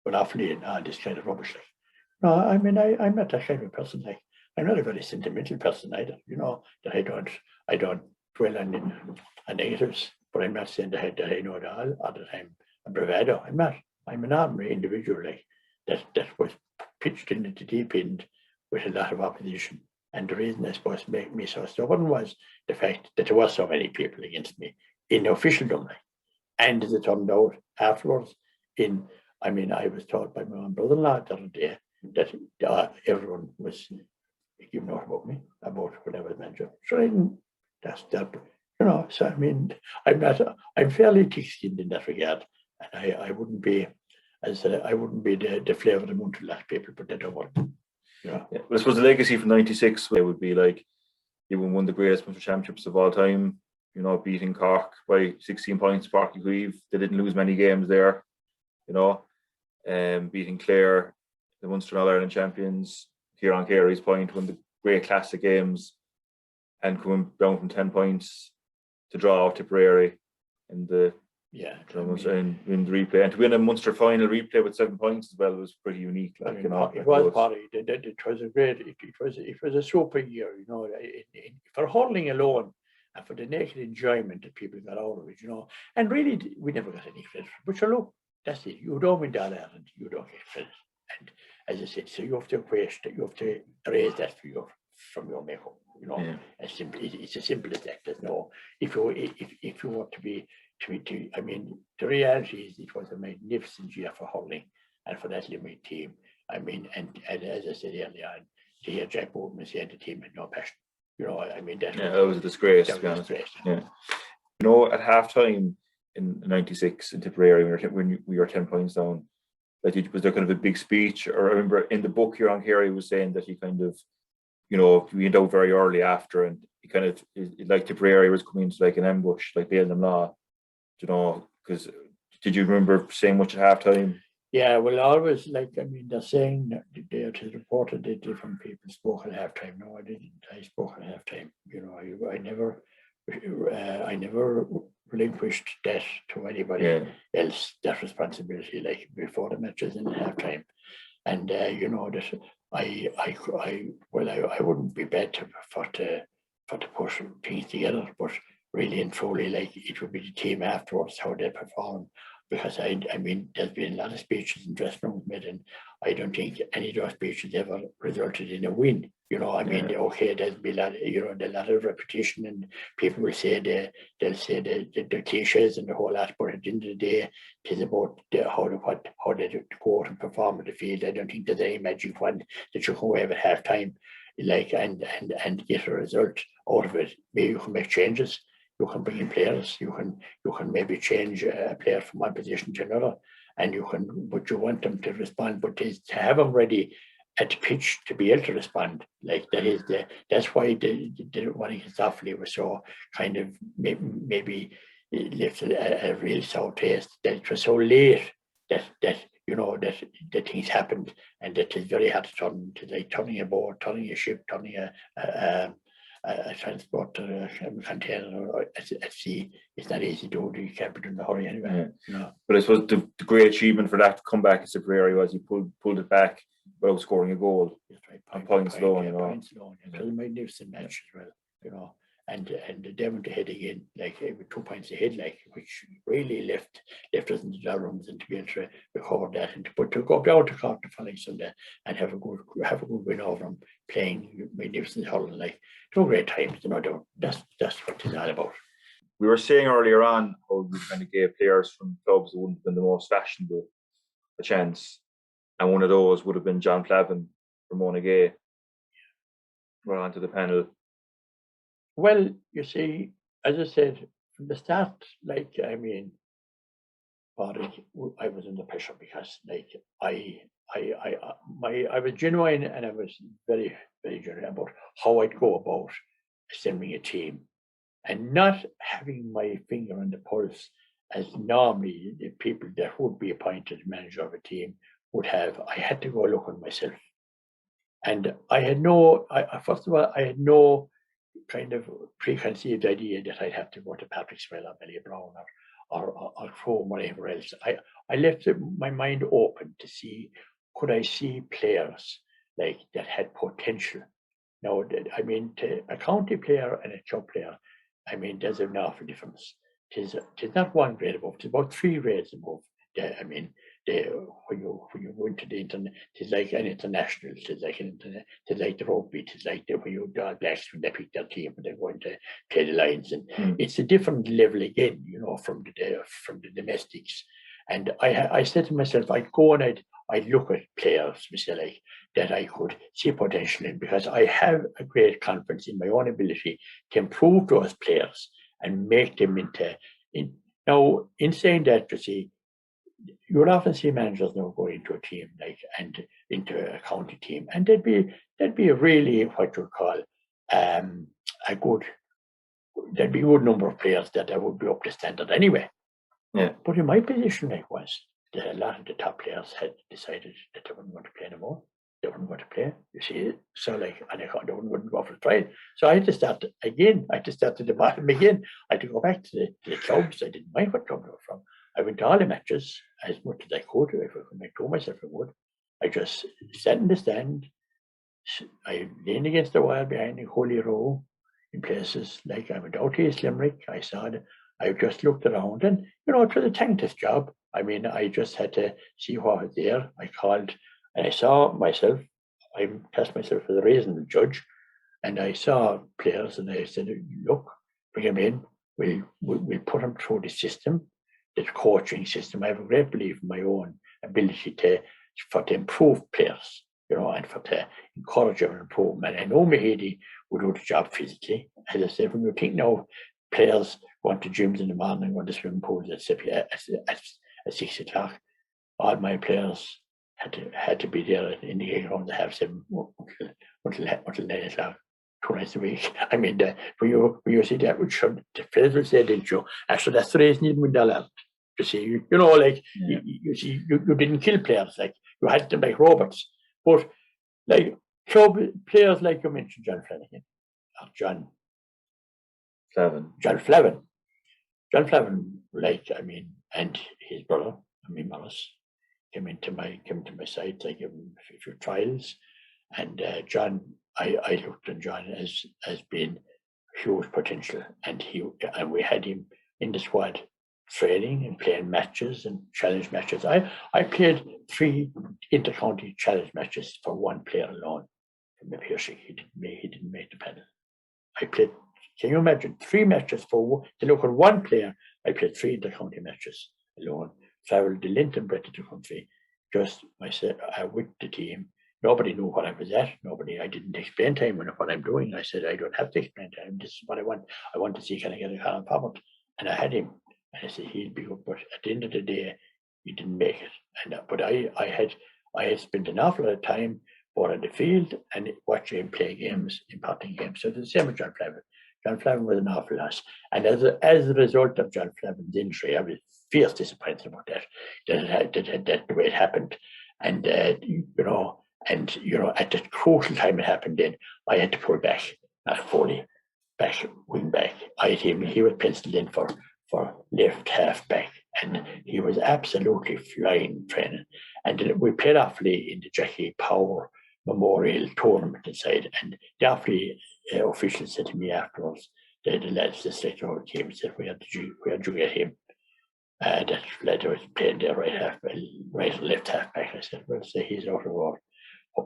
But Offaly and all this kind of rubbish. Like, no, I mean, I'm not that kind of person. Like, I'm not a very sentimental person either. That I don't dwell on negatives. But I'm not saying that I know it all, or that I'm a bravado. I'm not. I'm an ordinary individual like that was pitched into the deep end with a lot of opposition. And the reason I suppose make me so stubborn was the fact that there were so many people against me in officialdom. And as it turned out afterwards, I was told by my own brother-in-law the other day that everyone was giving out about me, about when I was manager. So that's that. So I mean, I'm fairly thick-skinned in that regard, and I wouldn't be, as I wouldn't be the flavour of the month to a lot of people, but they don't want. Yeah. Well, I suppose the legacy from '96 would be like you won the greatest Munster championships of all time. Beating Cork by 16 points, Páirc Uí Chaoimh. They didn't lose many games there. Beating Clare, the Munster and All-Ireland champions. Kieran Carey's point, won the great classic games, and coming down from 10 points to draw out Tipperary in the in the replay, and to win a Munster final replay with 7 points as well was pretty unique. It was Paddy. It was a great. It was a super year. For hurling alone and for the naked enjoyment that people got out of it. And really we never got any credit. But look, that's it. You don't win that Ireland, you don't get credit. And as I said, so you have to question, you have to raise that from your makeup. It's as simple as that. There's no, if you want to be, I mean, the reality is it was a magnificent year for hurling and for that Limerick team. I mean, and as I said earlier on, to hear Jack Bowman say the team had no passion. I mean, that was a disgrace. To be honest. Yeah. At halftime in '96 in Tipperary, when we were 10 points down, was there kind of a big speech? Or I remember in the book, Kieran Carey was saying that he kind of, we went out very early after, and he kind of, like Tipperary was coming into like an ambush, like Bail them Law, because did you remember saying much at halftime? Yeah, well, always, they're saying that it is reported that different people spoke at halftime. No, I didn't. I spoke at halftime. I never relinquished that to anybody else, that responsibility, like before the matches in halftime. And that I wouldn't be bad for to push things together, but really and truly, like, it would be the team afterwards, how they perform, because I mean, there's been a lot of speeches in dressing rooms made, and I don't think any of those speeches ever resulted in a win. You know, I mean, okay, there's been a lot, a lot of repetition, and people will say they'll say the cliches and the whole lot, but at the end of the day, it is about how they go out and perform in the field. I don't think there's any magic wand that you can wave at half time, like and get a result out of it. Maybe you can make changes. You can bring in players. You can maybe change a player from one position to another, and but you want them to respond. But to have them ready at the pitch to be able to respond, like that's why the one against Offaly was so kind of maybe left a real sour taste. That it was so late that that things happened, and that it's very hard to turn to, like turning a boat, turning a ship, turning a transport container at sea. It's not easy to do. You can't be doing the hurry anyway. But I suppose the great achievement for that comeback is Tipperary was he pulled it back without scoring a goal. That's right. Points alone, Points alone. It was a magnificent match as well. And they went ahead again, like with 2 points ahead, like, which really left us in the doldrums, and to be able to recover that, and to go down to Cork the following Sunday and have a good win over them, playing magnificent hurling, like two great times, that's what it's all about. We were saying earlier on how we kind of gave players from clubs that wouldn't have been the most fashionable a chance, and one of those would have been John Flavin from Monaghan. Right onto the panel. Well, you see, as I said from the start, like, I mean, I was under pressure because, like, I was genuine, and I was very, very genuine about how I'd go about assembling a team, and not having my finger on the pulse as normally the people that would be appointed manager of a team would have. I had to go look on myself, and I had first of all, I had no kind of preconceived idea that I'd have to go to Patrick Swell or Billy Brown or Chrome or whatever else. I left my mind open to see, could I see players like that had potential. Now, I mean, to a county player and a club player, I mean, there's an awful difference. Tis not one grade above, it's about 3 grades above. I mean, when you go into the internet, it's like an international, it's like the rugby, it's like when you do Blacks when they pick their team and they're going to play the Lions, and it's a different level again, from the domestics. And I said to myself, I'd go and I'd look at players, like that I could see potential in, because I have a great confidence in my own ability to improve those players and make them now, in saying that, you see, you would often see managers now go into a team and into a county team, and there'd be a really what you would call there'd be a good number of players that would be up to standard anyway. Yeah. But in my position, was that a lot of the top players had decided that they wouldn't want to play anymore. They wouldn't want to play. You see, so and they wouldn't go for the trial. So I had to start again. I had to start at the bottom again. I had to go back to the clubs. I didn't mind what club they were from. I went to all the matches as much as I could. If I could make to myself, I would. I just sat in the stand. I leaned against the wall behind the Holy Row in places like I went out to East Limerick. I just looked around, and it was a thankless job. I mean, I just had to see what was there. I called, and I saw myself. I cast myself as a reasonable judge, and I saw players, and I said, "Look, bring them in. We'll put them through the system, the coaching system. I have a great belief in my own ability to improve players, and to encourage them and improve them. And I know Mahady would do the job physically. As I said, when you think now, players going to gyms in the morning, going to swimming pools at 6 o'clock, all my players had to be there in the ground at 7:30 until 9 o'clock. 2 nights a week. I mean, when you see that, which the players will say, didn't you? Actually, that's the reason you didn't win the land. You see, you see, you didn't kill players, like you had them like robots. But like club players, like you mentioned, John Flanagan, or John Flavin, like, I mean, and his brother, Morris, came to my site. I gave him a few trials, and John, I looked at John as being huge potential, and we had him in the squad training and playing matches and challenge matches. I played 3 inter-county challenge matches for one player alone from the Piercy. He didn't make the panel. I played, can you imagine, 3 matches for to look at one player? I played 3 inter-county matches alone, traveled the length and breadth of the country, just myself with the team. Nobody knew what I was at. I didn't explain to him what I'm doing. I said, I don't have to explain to him. This is what I want. I want to see, can I get a Colin Poppert? And I had him. And I said, he'll be good. But at the end of the day, he didn't make it. But I had spent an awful lot of time both on the field and watching him play games, important games. So it's the same with John Flavin. John Flavin was an awful loss. And as a result of John Flavin's injury, I was fierce disappointed about that the way it happened. And, at the crucial time it happened then, I had to pull back, not Foley, wing back. He was penciled in for left half back, and he was absolutely flying training. And then we played Offaly in the Jackie Power Memorial Tournament inside, and the Offaly officials said to me afterwards, the lads, the state of the team said, we had to get him. That lad was playing there right and left half back. I said, well, say he's out of order.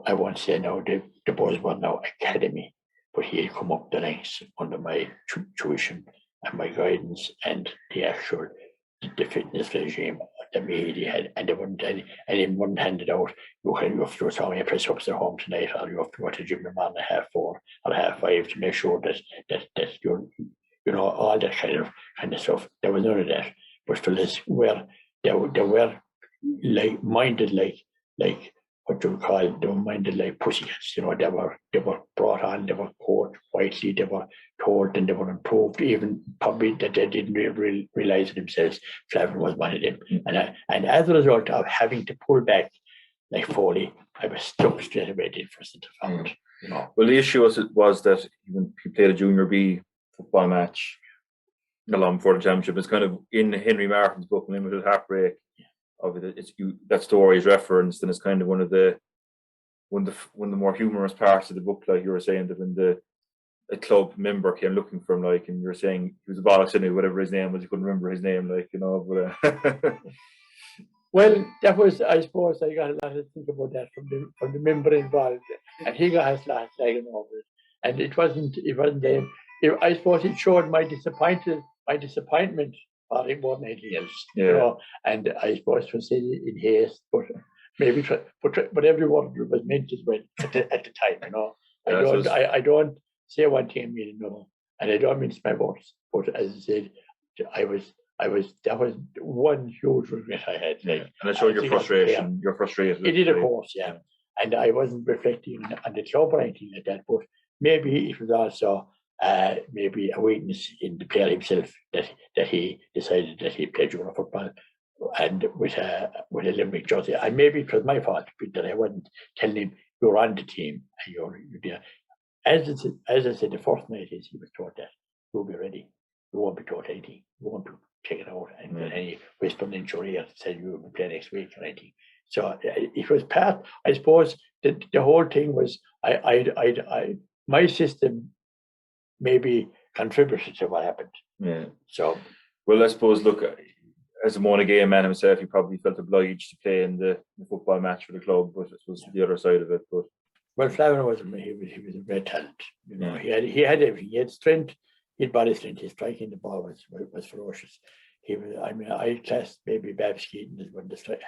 I won't say now, the boys were now academy, but he had come up the ranks under my tuition and my guidance and the fitness regime that he had, and they wouldn't, and he wouldn't hand it out. You have to do something, press ups at home tonight, or you have to go to the gym at 4:30 or 5:30 to make sure that you're, all that kind of stuff. There was none of that. But fellas they were like minded like what you would call, they were minded like pussycats. They were brought on, they were coached quietly, they were told, and they were improved, even probably that they didn't really realize it themselves. Flavin was one of them. And as a result of having to pull back like Foley, I was stuck straight away in for centre forward. Well, the issue was that when he played a junior B football match long before the championship, it's kind of in Henry Martin's book, Limited Heartbreak. Of it, that story is referenced, and it's kind of one of the more humorous parts of the book, like you were saying, that when a club member came looking for him, like, and you were saying he was a bollocks anyway, whatever his name was, you couldn't remember his name, like, but well, that was, I suppose, I got a lot to think about that from the member involved, and he got his last leg over it, and it wasn't them. I suppose it showed my disappointment or it more than anything else, and I suppose it was in haste, but maybe, but every word was meant as well at the time, I don't say one thing and mean another, and I don't mince my words, but as I said, that was one huge regret I had. And it showed your frustration. You're frustrated. It did, of course, yeah. And I wasn't reflecting on the club or anything like that, but maybe it was also maybe a weakness in the player himself that he decided that he played junior football and with a Limerick jersey. And maybe it was my fault that I wasn't telling him you're on the team and you're there. As I said, the first night he was told that you'll be ready. You won't be told anything. You won't be taken out and any whispered in your ear said you will play next week or anything. So it was part. I suppose the whole thing was my system maybe contributed to what happened. Yeah. So, well, I suppose, look, as a Monaghan man himself, he probably felt obliged to play in the football match for the club, but it was the other side of it. But well, Flavin was a great talent. He had everything. He had strength. He had body strength. His striking the ball was ferocious. He was. I mean, I classed maybe Babs Keaton as one of the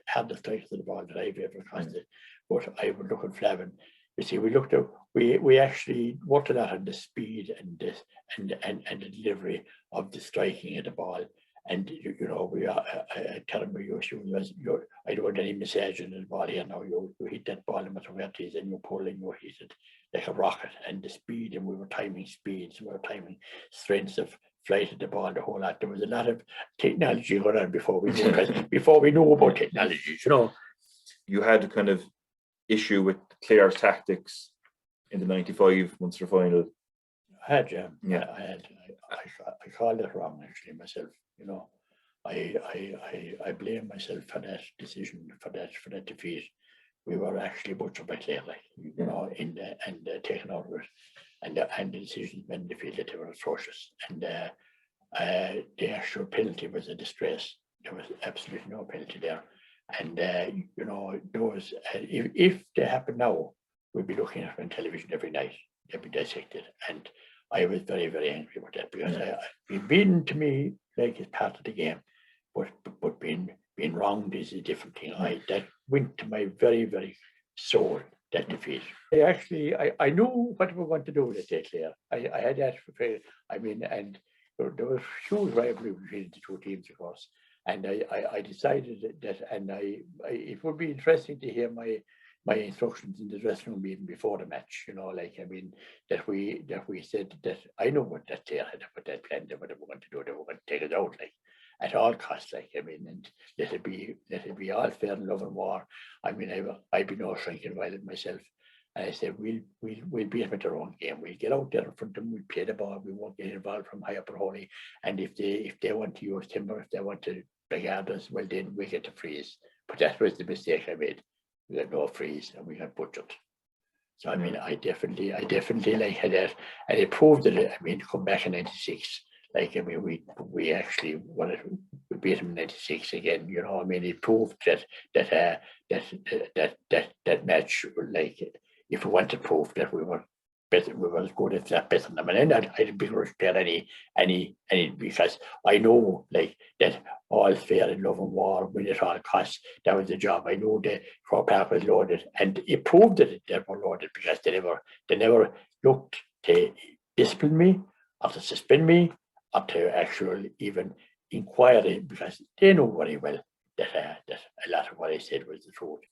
hardest strikers of the ball that I've ever crossed it. But I would look at Flavin. You see, we actually worked a lot on the speed and the delivery of the striking of the ball. And I tell him I don't want any massaging in the ball here now. You hit that ball no matter where it is, and you pull and you hit it like a rocket. And the speed, and we were timing speeds, we were timing strengths of flight of the ball, the whole lot. There was a lot of technology going on before we knew about technology. You had a kind of issue with Clare's tactics in the '95 Munster final. I had, I called it wrong actually myself. I blame myself for that decision, for that defeat. We were actually butchered by Clare, and taken out of it, and the decisions made in the field that they were atrocious. And the actual penalty was a disgrace. There was absolutely no penalty there. And, those, if they happen now, we'd be looking at it on television every night. They'd be dissected. And I was very, very angry about that because being beaten to me like it's part of the game, but being wronged is a different thing. That went to my very, very soul, that defeat. I knew what we were going to do with it, Claire. I had that prepared. And there was huge rivalry between the two teams, of course. And I decided that, and it would be interesting to hear my instructions in the dressing room even before the match. That we said that I know what that Claire had put that plan. What they were going to do. They were going to take it out at all costs. And let it be all fair and love and war. I'd be no shrinking violet myself. And I said, we'll beat them at their own game. We'll get out there in front of them. We'll play the ball. We won't get involved from high up or holy. And if they want to use timber, if they want to regard us, well, then we get to freeze. But that was the mistake I made. We got no freeze and we got butchered. So I definitely had that, and it proved that. Come back in '96. We actually wanted we beat them in '96 again. It proved that match, if we wanted proof that we were better, we were as good as that, better than them. And then I didn't begrudge any because I know that all fair in love and war, win at all costs. That was the job. I know the Croke Park was loaded, and it proved that they were loaded because they never looked to discipline me or to suspend me or to actually even inquire, because they know very well that a lot of what I said was the truth.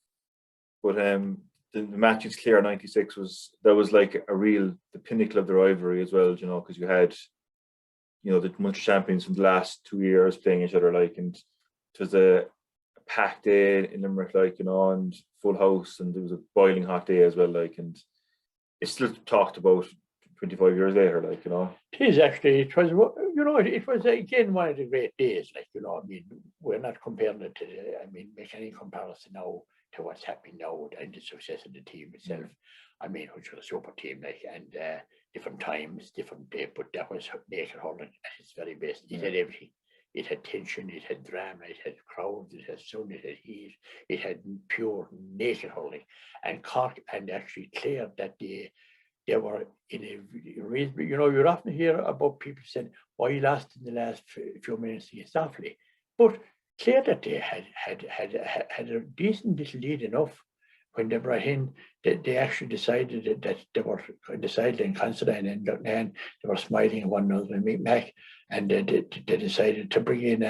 But the match against Clare '96 was the pinnacle of the rivalry as well, because you had, the Munster champions from the last 2 years playing each other, and it was a packed day in Limerick, and full house, and it was a boiling hot day as well, and it's still talked about 25 years later, It is actually, it was again one of the great days, we're not comparing it to, make any comparison now to what's happening now and the success of the team itself. Which was a super team, and different times, different day, but that was naked hurling at its very best. It had everything. It had tension, it had drama, it had crowds, it had sun, it had heat, it had pure naked hurling. And Cork and actually Clare that day, they were in a reason. You'd often hear about people saying, "Why you lost in the last few minutes against Offaly," but Clare that day had a decent little lead enough. When they brought in, they actually decided that they were decided in Considine and Ducknan, they were smiling at one another and Mac, and they decided to bring in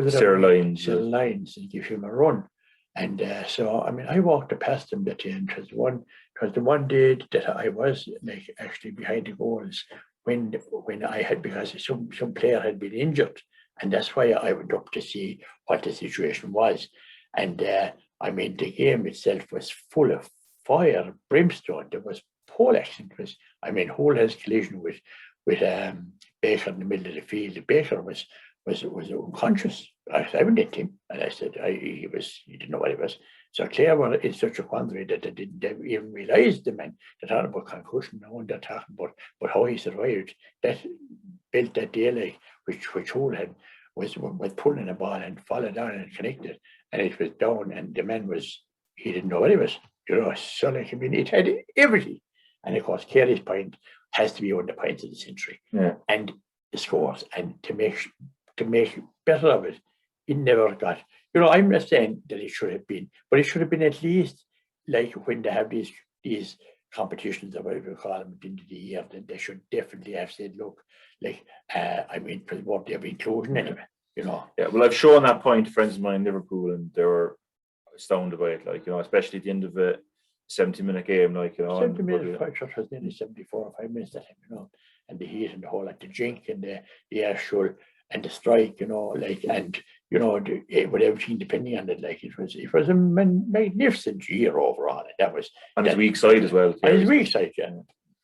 Sarah Lyons and give him a run. And so I walked past them that day, and it was the one day that I was actually behind the goals when I had, because some player had been injured, and that's why I went up to see what the situation was. And the game itself was full of fire, brimstone. There was pole action. It was, Hull collision with Baker in the middle of the field. Baker was unconscious. I went into him and I said he didn't know what it was. So Clare were in such a quandary that they didn't even realise the man. They thought about concussion, no one they're talking about, but how he survived. That built that day which Hull had was pulling a ball and followed down and connected, and it was down, and the man he didn't know what it was. So it had everything. And of course Kerry's point has to be one of the points of the century. Yeah. And the scores, and to make better of it, it never got. I'm not saying that it should have been, but it should have been at least when they have these competitions, or whatever you call them, at the end of the year, then they should definitely have said, look, what they have inclusion anyway. Yeah, well, I've shown that point to friends of mine in Liverpool, and they were astounded by it, especially at the end of a 70-minute game, 70 minutes, it was nearly 74 or 5 minutes that time, and the heat and the whole, the drink and the actual and the strike, and with everything depending on it, it was a magnificent year overall, and that was on his weak side as well. On his weak side, yeah.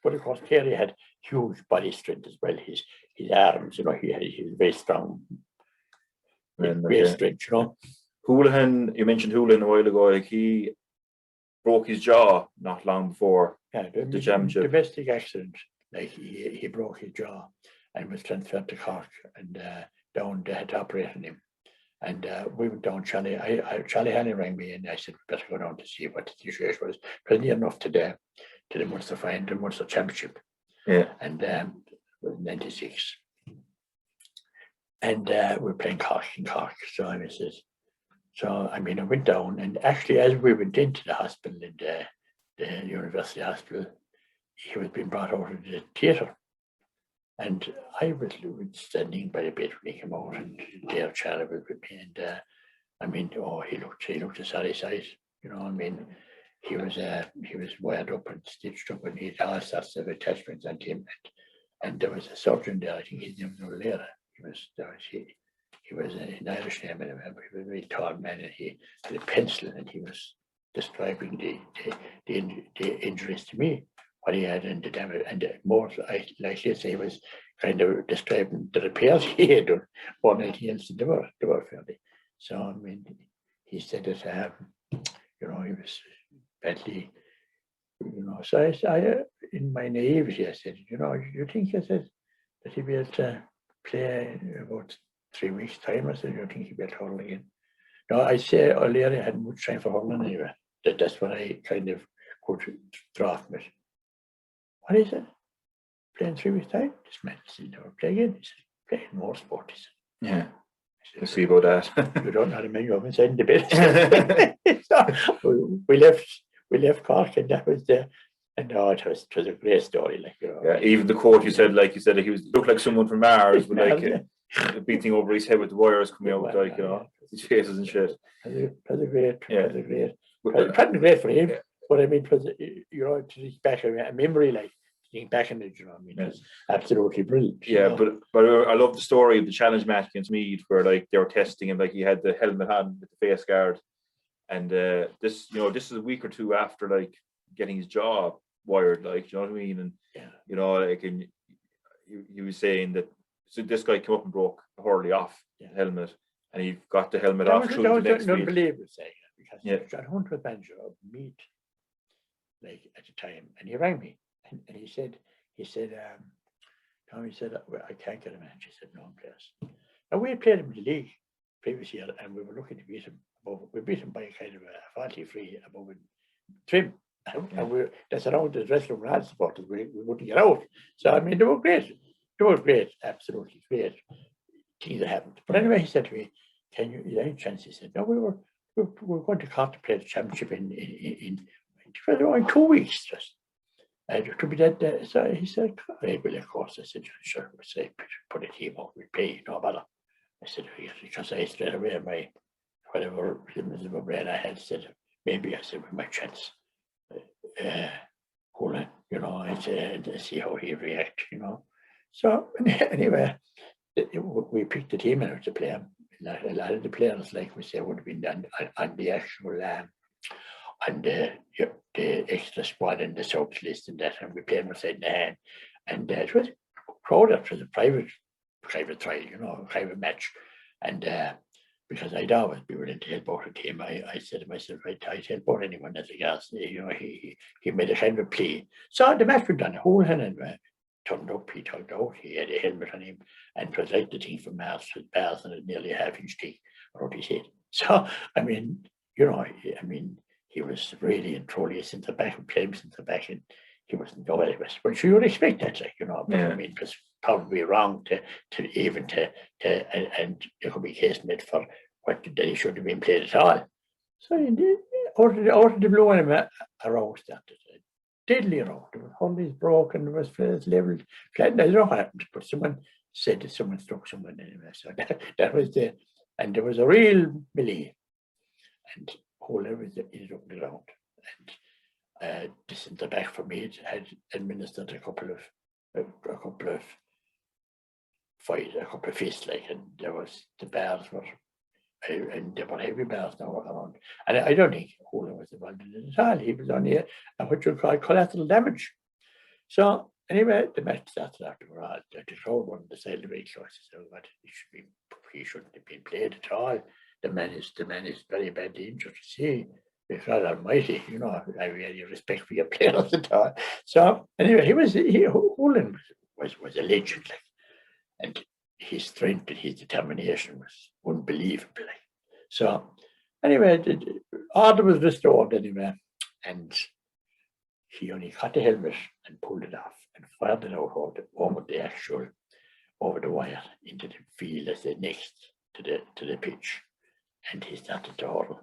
But of course, Kerry had huge body strength as well. His arms, he was very strong. Great strength, Houlihan, you mentioned Houlihan a while ago. He broke his jaw not long before the championship. Domestic accident. He broke his jaw, and was transferred to Cork, and down they had to operate on him. And we went down. Charlie Hanley rang me, and I said, we better go down to see what the situation was. It was near enough to the Munster final, the Munster Championship. Yeah. And it was 96. And we were playing Cork in Cork. So I said, I went down, and actually, as we went into the hospital, in the university hospital, he was being brought out of the theatre. And I was standing by the bed when he came out, and Dale Charlie was with me. And he looked a sorry sight. You know, he was wired up and stitched up, and he had all sorts of attachments on him. And there was a surgeon there. I think his name was O'Leary. He was an Irish name, and I remember he was a very tall man, and he had a pencil, and he was describing the injuries to me, what he had, and the damage, and more like he was kind of describing the repairs he had done more than anything else. They were fairly. So he said that he was badly, So I in my naivety, I said, you think, I said, that he'd be able to play about 3 weeks' time? I said, you think he'd be able to hurl again? No, I say O'Leary hadn't much time for hurling anyway. That's what I kind of could draw from it. What is it? Play in 3 weeks' time? This man said, never play again. He said, play in more sport. He said, yeah. We'll see about that. You don't know how to make up inside in the bed. So we left Cork, and that was the. And it was a great story, Yeah, even the quote you said he looked like someone from Mars with beating over his head with the wires coming out, his faces and shit. It was a great. It wasn't great for him, but it was, to think back, a memory, thinking back in it, it was absolutely brilliant. Yeah, but I love the story of the challenge match against Meath, where they were testing him, he had the helmet on with the face guard, and this is a week or two after getting his jaw wired, you know what I mean? And he was saying that this guy came up and broke Hurley off the helmet, and he got the helmet off through the next week. Unbelievable saying it, because John Hunt was manager of Meath at the time, and he rang me, and he said, Tommy said, well, I can't get a match. He said, no place. Now we had played him in the league previous year, and we were looking to beat him. We beat him by kind of a 40-free above trim. And that's around the dressing room had supporters. We wouldn't get out. So they were great. They were great, absolutely great things that happened. But anyway, he said to me, "Can you? Is there any chance?" He said, "No, we were going to Cork to play the championship in 2 weeks just." It could be that. So he said, "Well, of course." I said, "Sure." We say, "Put a team up. We play. No matter." I said, "Because I straight away my whatever miserable brain I had said maybe." I said, "With my chance." Hold on, I said, see how he react, So anyway, we picked the team out to play him. A lot of the players, like we say, would have been on the actual on the extra squad and the subs list and that, and we played them side in the hand. And it was crowded. It was a private trial, a private match. And because I'd always be willing to help out a team, I said to myself, I'd help out anyone as a gas. He made a kind of plea. So the match was done, a whole hand, and turned up, he turned out, he had a helmet on him, and it was like the thing from Mars with bars and a nearly a half-inch thick around his head. So, he was really and truly a centre back, and playing centre back, and he wasn't the way. But you would expect that, but it was probably wrong to and it could be case made for what that he shouldn't have been played at all. So indeed, out of the blue, a row started. Deadly row. There was Hurley's broken, there was players levelled. I don't know what happened, but someone said that someone struck someone anyway. So that was and there was a real melee. And Hurley was ended up on the ground. And the centre back for me had administered a couple of fists, and there was the bars were, and there were heavy bars now around. And I don't think Hurley was involved in it at all. He was only what you call collateral damage. So anyway, the match started after the crowd wanted to say the very close. So what he shouldn't have been played at all. The man is very badly injured. See, God Almighty, I really respect for your players at all. So anyway, Hurley was a legend. and his strength and his determination was unbelievable. So anyway, order was restored anyway, and he only cut the helmet and pulled it off and fired it out over the wire into the field as the next to the pitch, and he started to hurl.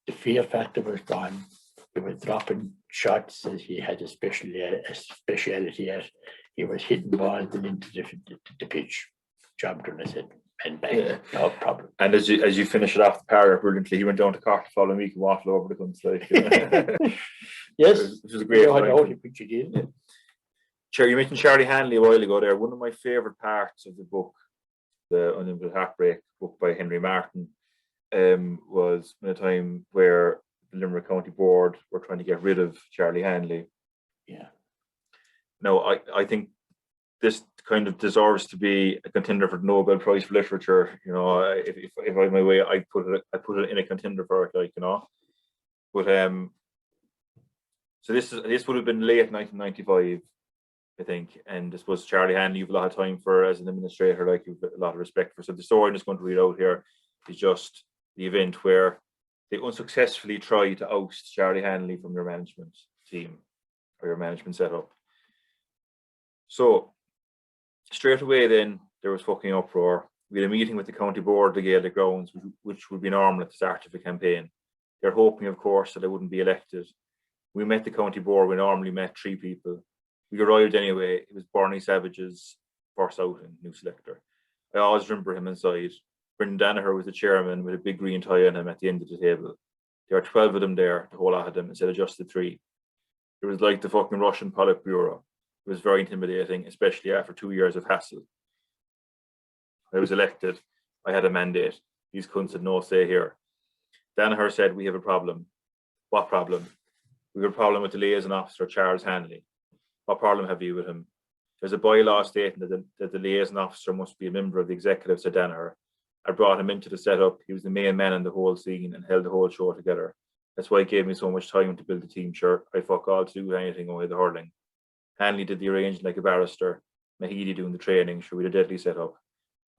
The fear factor was gone. He was dropping shots as he had a speciality at. He was hitting balls into the pitch. Job done, I said, and bang, Yeah. no problem. And as you finish it off the paragraph brilliantly, he went down to Cork the following week and waffled over the guns. Like, Yes, which was a great line. You mentioned Charlie Hanley a while ago there. One of my favourite parts of the book, the Unlimited Heartbreak book by Henry Martin, was in a time where the Limerick County Board were trying to get rid of Charlie Hanley. Yeah. Now, I think this kind of deserves to be a contender for the Nobel Prize for Literature. You know, if I had my way, I put it in a contender for it, like, you know. But so this would have been late 1995, I think, and this was Charlie Hanley. You've a lot of time for as an administrator, like you've a lot of respect for. So the story I'm just going to read out here is just the event where they unsuccessfully tried to oust Charlie Hanley from your management team or your management setup. So straight away then there was fucking uproar. We had a meeting with the county board, the Gaelic grounds, which would be normal at the start of the campaign. They're hoping, of course, that I wouldn't be elected. We met the county board. We normally met 3 people. We arrived anyway. It was Barney Savage's first outing, new selector. I always remember him inside. Brendan Danaher was the chairman with a big green tie on him at the end of the table. There were 12 of them there, the whole lot of them, instead of just the 3. It was like the fucking Russian Politburo. It was very intimidating, especially after 2 years of hassle. I was elected. I had a mandate. These cunts had no say here. Danaher said, we have a problem. What problem? We have a problem with the liaison officer, Charles Hanley. What problem have you with him? There's a bylaw stating that the liaison officer must be a member of the executive, said Danaher. I brought him into the setup. He was the main man in the whole scene and held the whole show together. That's why it gave me so much time to build the team. Sure, I fuck all to do anything only the hurling. Hanley did the arranging like a barrister. Mahidi doing the training. Sure, we had a deadly setup.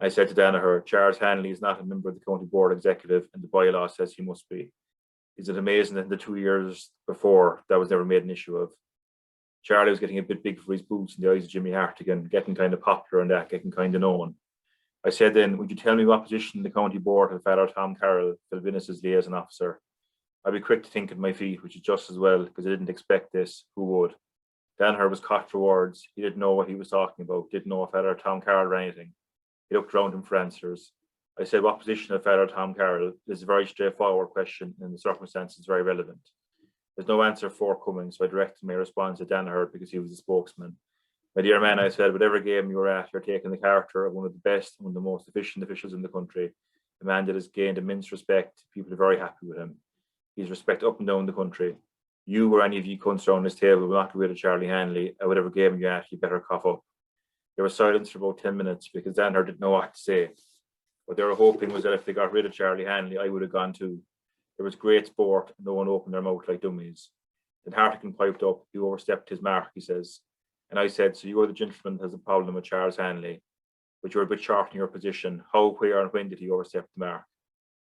I said to Danaher, Charles Hanley is not a member of the county board executive and the bylaw says he must be. Is it amazing that in the 2 years before that was never made an issue of? Charlie was getting a bit big for his boots in the eyes of Jimmy Hartigan, getting kind of popular and that, getting kind of known. I said then, would you tell me what position the county board had Father Tom Carroll, Phil Vinnis's liaison officer? I'd be quick to think on my feet, which is just as well, because I didn't expect this. Who would? Danaher was caught for words. He didn't know what he was talking about, didn't know if Father Tom Carroll or anything. He looked around him for answers. I said, what position of Father Tom Carroll? This is a very straightforward question and the circumstances very relevant. There's no answer forthcoming, so I directed my response to Danaher because he was the spokesman. My dear man, I said, whatever game you're at, you're taking the character of one of the best and one of the most efficient officials in the country. A man that has gained immense respect. People are very happy with him. He's respect up and down the country. You or any of you cunts around this table will not get rid of Charlie Hanley. At whatever game you're at, you better cough up. There was silence for about 10 minutes because Danaher didn't know what to say. What they were hoping was that if they got rid of Charlie Hanley, I would have gone too. There was great sport and no one opened their mouth like dummies. Then Hartigan piped up. He overstepped his mark, he says. And I said, so you are the gentleman that has a problem with Charles Hanley, but you're a bit short in your position. How, where, and when did he overstep the mark?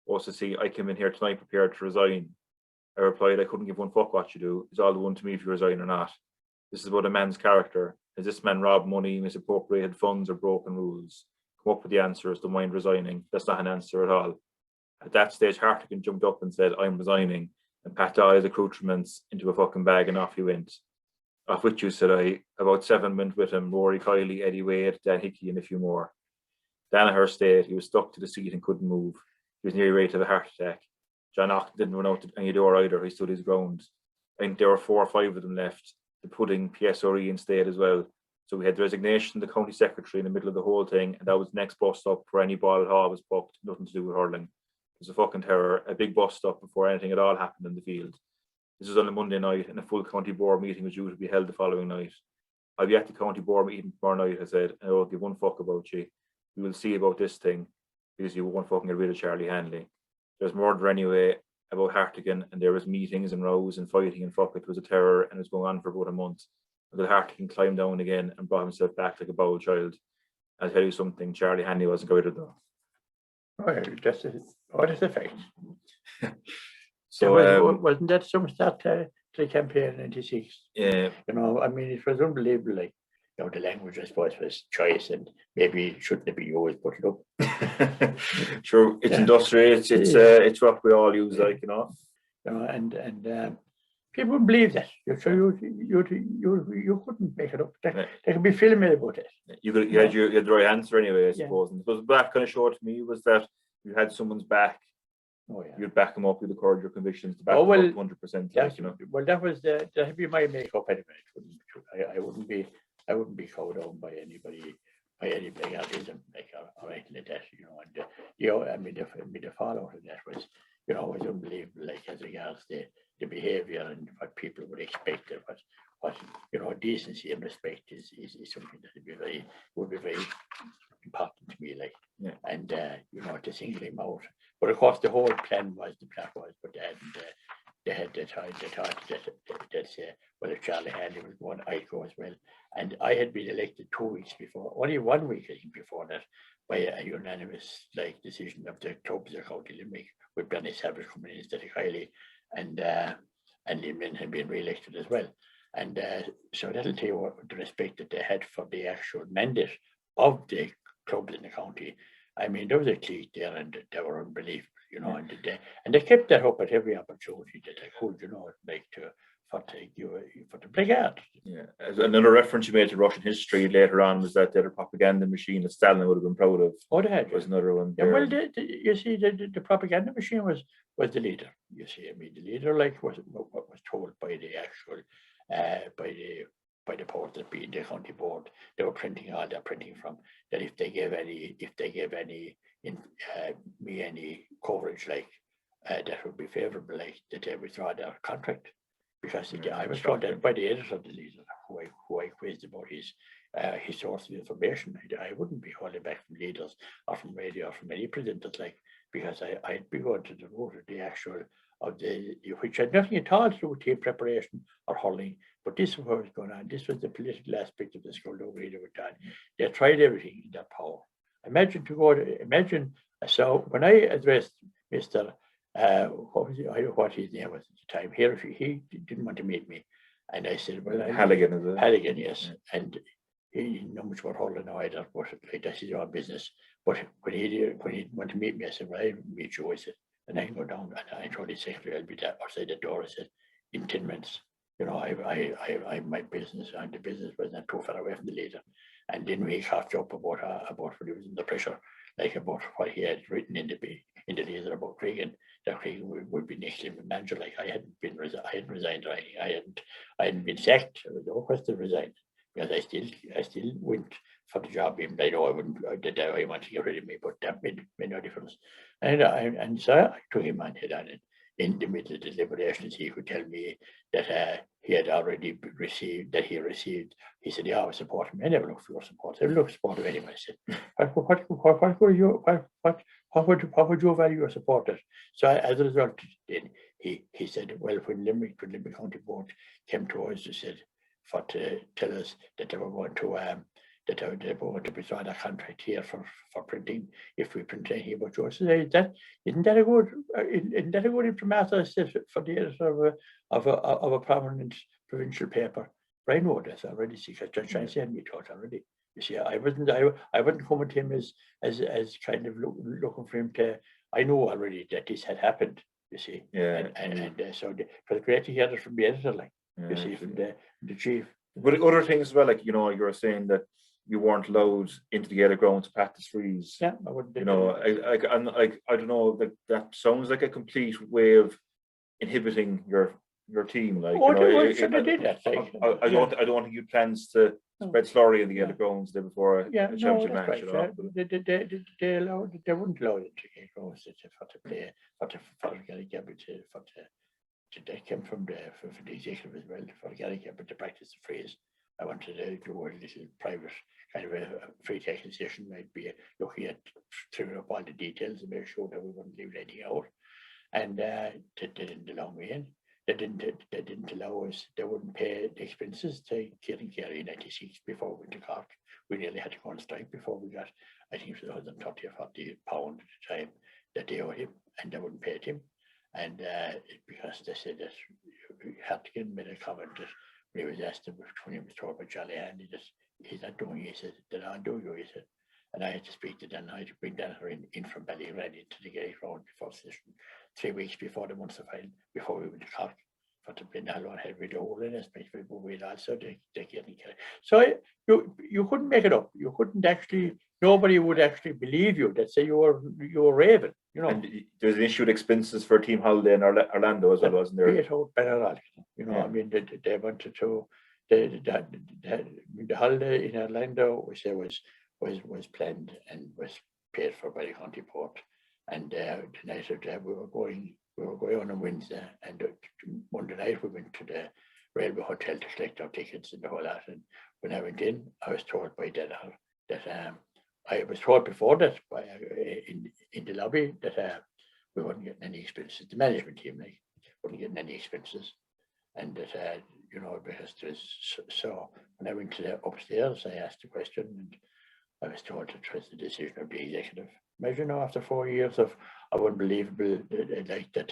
Also, see, I came in here tonight prepared to resign. I replied, I couldn't give one fuck what you do. It's all the one to me if you resign or not. This is about a man's character. Has this man robbed money, misappropriated funds, or broken rules? Come up with the answers. Don't mind resigning. That's not an answer at all. At that stage, Hartigan jumped up and said, I'm resigning, and packed all his accoutrements into a fucking bag and off he went. Off with you, said I. About 7 went with him, Rory Kiley, Eddie Wade, Dan Hickey, and a few more. Danaher stayed. He was stuck to the seat and couldn't move. He was nearly ready to have a heart attack. John Octon didn't run out to any door either. He stood his ground. I think there were 4 or 5 of them left. The pudding, PSRE, and stayed as well. So we had the resignation of the county secretary in the middle of the whole thing, and that was the next bus stop where any ball at all was booked, nothing to do with hurling. It was a fucking terror, a big bus stop before anything at all happened in the field. This was on a Monday night, and a full county board meeting was due to be held the following night. I'll be at the county board meeting tomorrow night, I said, and I won't give one fuck about you. We will see about this thing, because you won't fucking get rid of Charlie Hanley. There's murder anyway about Hartigan, and there was meetings and rows and fighting and fuck, it was a terror, and it was going on for about a month. Until Hartigan climbed down again and brought himself back like a bowel child. I'll tell you something, Charlie Hanley wasn't good at though. Oh, that's what is the fact? So Wasn't that some start to the campaign in '96? yeah, You know, I mean, it was unbelievable. Like, you know, the language, I suppose, was choice, and maybe it shouldn't have been used, but look. sure, it's industrial. It's what we all use, like, you know. You know, and people wouldn't believe that. You couldn't make it up. There could be film made about it. You had the right answer anyway, I suppose. And what that kind of showed to me was that you had someone's back. Oh yeah. You'd back them up, you'd encourage your convictions to back them up 100%. Like, you know. Well, that'd be my makeup anyway. I wouldn't be cowed down by anybody, by any blackguardism or anything like that. You know, and I mean the fallout of that was, you know, was unbelievable. Like, as regards the behaviour and what people would expect, and what you know, decency and respect is something that would be very important to me. Like, yeah. And you know, to single him out. But of course, the whole plan was, but they thought that well, if Charlie Hanley was going, I'd go as well. And I had been elected 2 weeks before, only 1 week I think before that, by a unanimous decision of the clubs of County Limerick, with Bernie Savage coming in instead of Kiley, and Limerick had been re-elected as well. And so that'll tell you what the respect that they had for the actual mandate of the clubs in the county. I mean, there was a clique there, and they were unbelievable, you know, and they kept that up at every opportunity that they could, you know, like for the blackguard. Yeah, as another reference you made to Russian history later on was that the other propaganda machine that Stalin would have been proud of. Oh, they had, was another one. Yeah, well, you see, the propaganda machine was the leader. You see, I mean, the leader was told by the actual by the powers that be in the county board. They were printing all their printing from, that if they gave any me any coverage that would be favourable, like, that they withdraw their contract, because I was told that by the editor of the Leader, who I quizzed about his source of information. I wouldn't be holding back from leaders or from radio or from any presenters, like, because I'd be going to the root of the actual of the, which had nothing at all to do with team preparation or hurling, but this is what was going on. This was the political aspect of the skullduggery they were done. They tried everything in their power. So when I addressed Mr. What his name was at the time, here, he didn't want to meet me, and I said, well, Halligan, is it? Halligan, yes. Yeah. And he didn't know much about hurling either, but like, that's his own business. But when he didn't want to meet me, I said, well, I'll meet you. I said, and I can go down, and I told his secretary I'll be there outside the door. I said, in 10 minutes, you know, I my business, and the business was not too far away from the Leader. And then we coughed up about when he was under pressure, like, about what he had written in the Leader about Cregan, that Cregan would be next to him manager. Like, I hadn't resigned or anything. I hadn't been sacked. There was no question of resigning, because I still went for the job, even though I know I wanted to get rid of me, but that made no difference. And so I took him on head on, and in the middle of the deliberations, he could tell me that he had already received, he said, yeah, I was supporting me. I never looked for your support. I never looked for support of anyone. I said, what would you value your support at? So as a result, then he said, well, when Limerick County Board came to us, they said, to tell us that they were going to withdraw their contract here for printing, if we print anything about yours. So isn't that a good imprimatur for the editor of a prominent provincial paper? Brian know this already, see, because Judge Chancey had me taught already. You see, I wasn't coming to him as kind of looking for him to. I know already that this had happened. You see, yeah, and so it was great to hear it from the editor, like, you see, from the chief. But other things as well, like, you know, you were saying that you weren't allowed into the Gaelic ground to practice freeze. Yeah, I wouldn't. You know, I don't know, that sounds like a complete way of inhibiting your team. Like, oh, you know, they did that. Like, I don't think you had plans to spread slurry in the Gaelic grounds the day before a championship match. Right, you know? They wouldn't allow them to get grounds to play for Gaelic Gabbard they came from the executive as well, for Gaelic Gabbard to practice the freeze. I wanted to do a little private kind of a free taking session, might be looking at trimming up all the details and make sure that we wouldn't leave anything out. And did in the long way in. they didn't allow us. They wouldn't pay the expenses to Kerry 96 before we went to Cork. We nearly had to go on strike before we got, I think it was £130 or £40 at the time that they owed him, and they wouldn't pay it him. And because they said that you had to get him in a comment that when he was asked when he was told by Jolly Andy that he's not doing it, he said, "Then I'll do you," he said. And I had to speak to Dan. I had to bring Dan in from Ballyran into the gate round before session 3 weeks before the Munster final, before we went to Cork. For to bring that one head with the whole in especially we also they getting carried. So you couldn't make it up. You couldn't actually. Nobody would actually believe you. They'd say you were raving. You know. And there's an issue with expenses for a team holiday in Orlando as well, wasn't there? You know, I mean, they wanted to. The holiday in Orlando, we say was planned and was paid for by the county port. And the night of that we were going on a Wednesday, and Monday night we went to the railway hotel to collect our tickets and the whole lot. And when I went in, I was told by that I was told before that by in the lobby that we weren't getting any expenses. The management team wasn't getting any expenses, and that you know, because so when I went to the upstairs, I asked the question, and I was told to trust the decision of the executive. Imagine now, after 4 years of unbelievable, like that,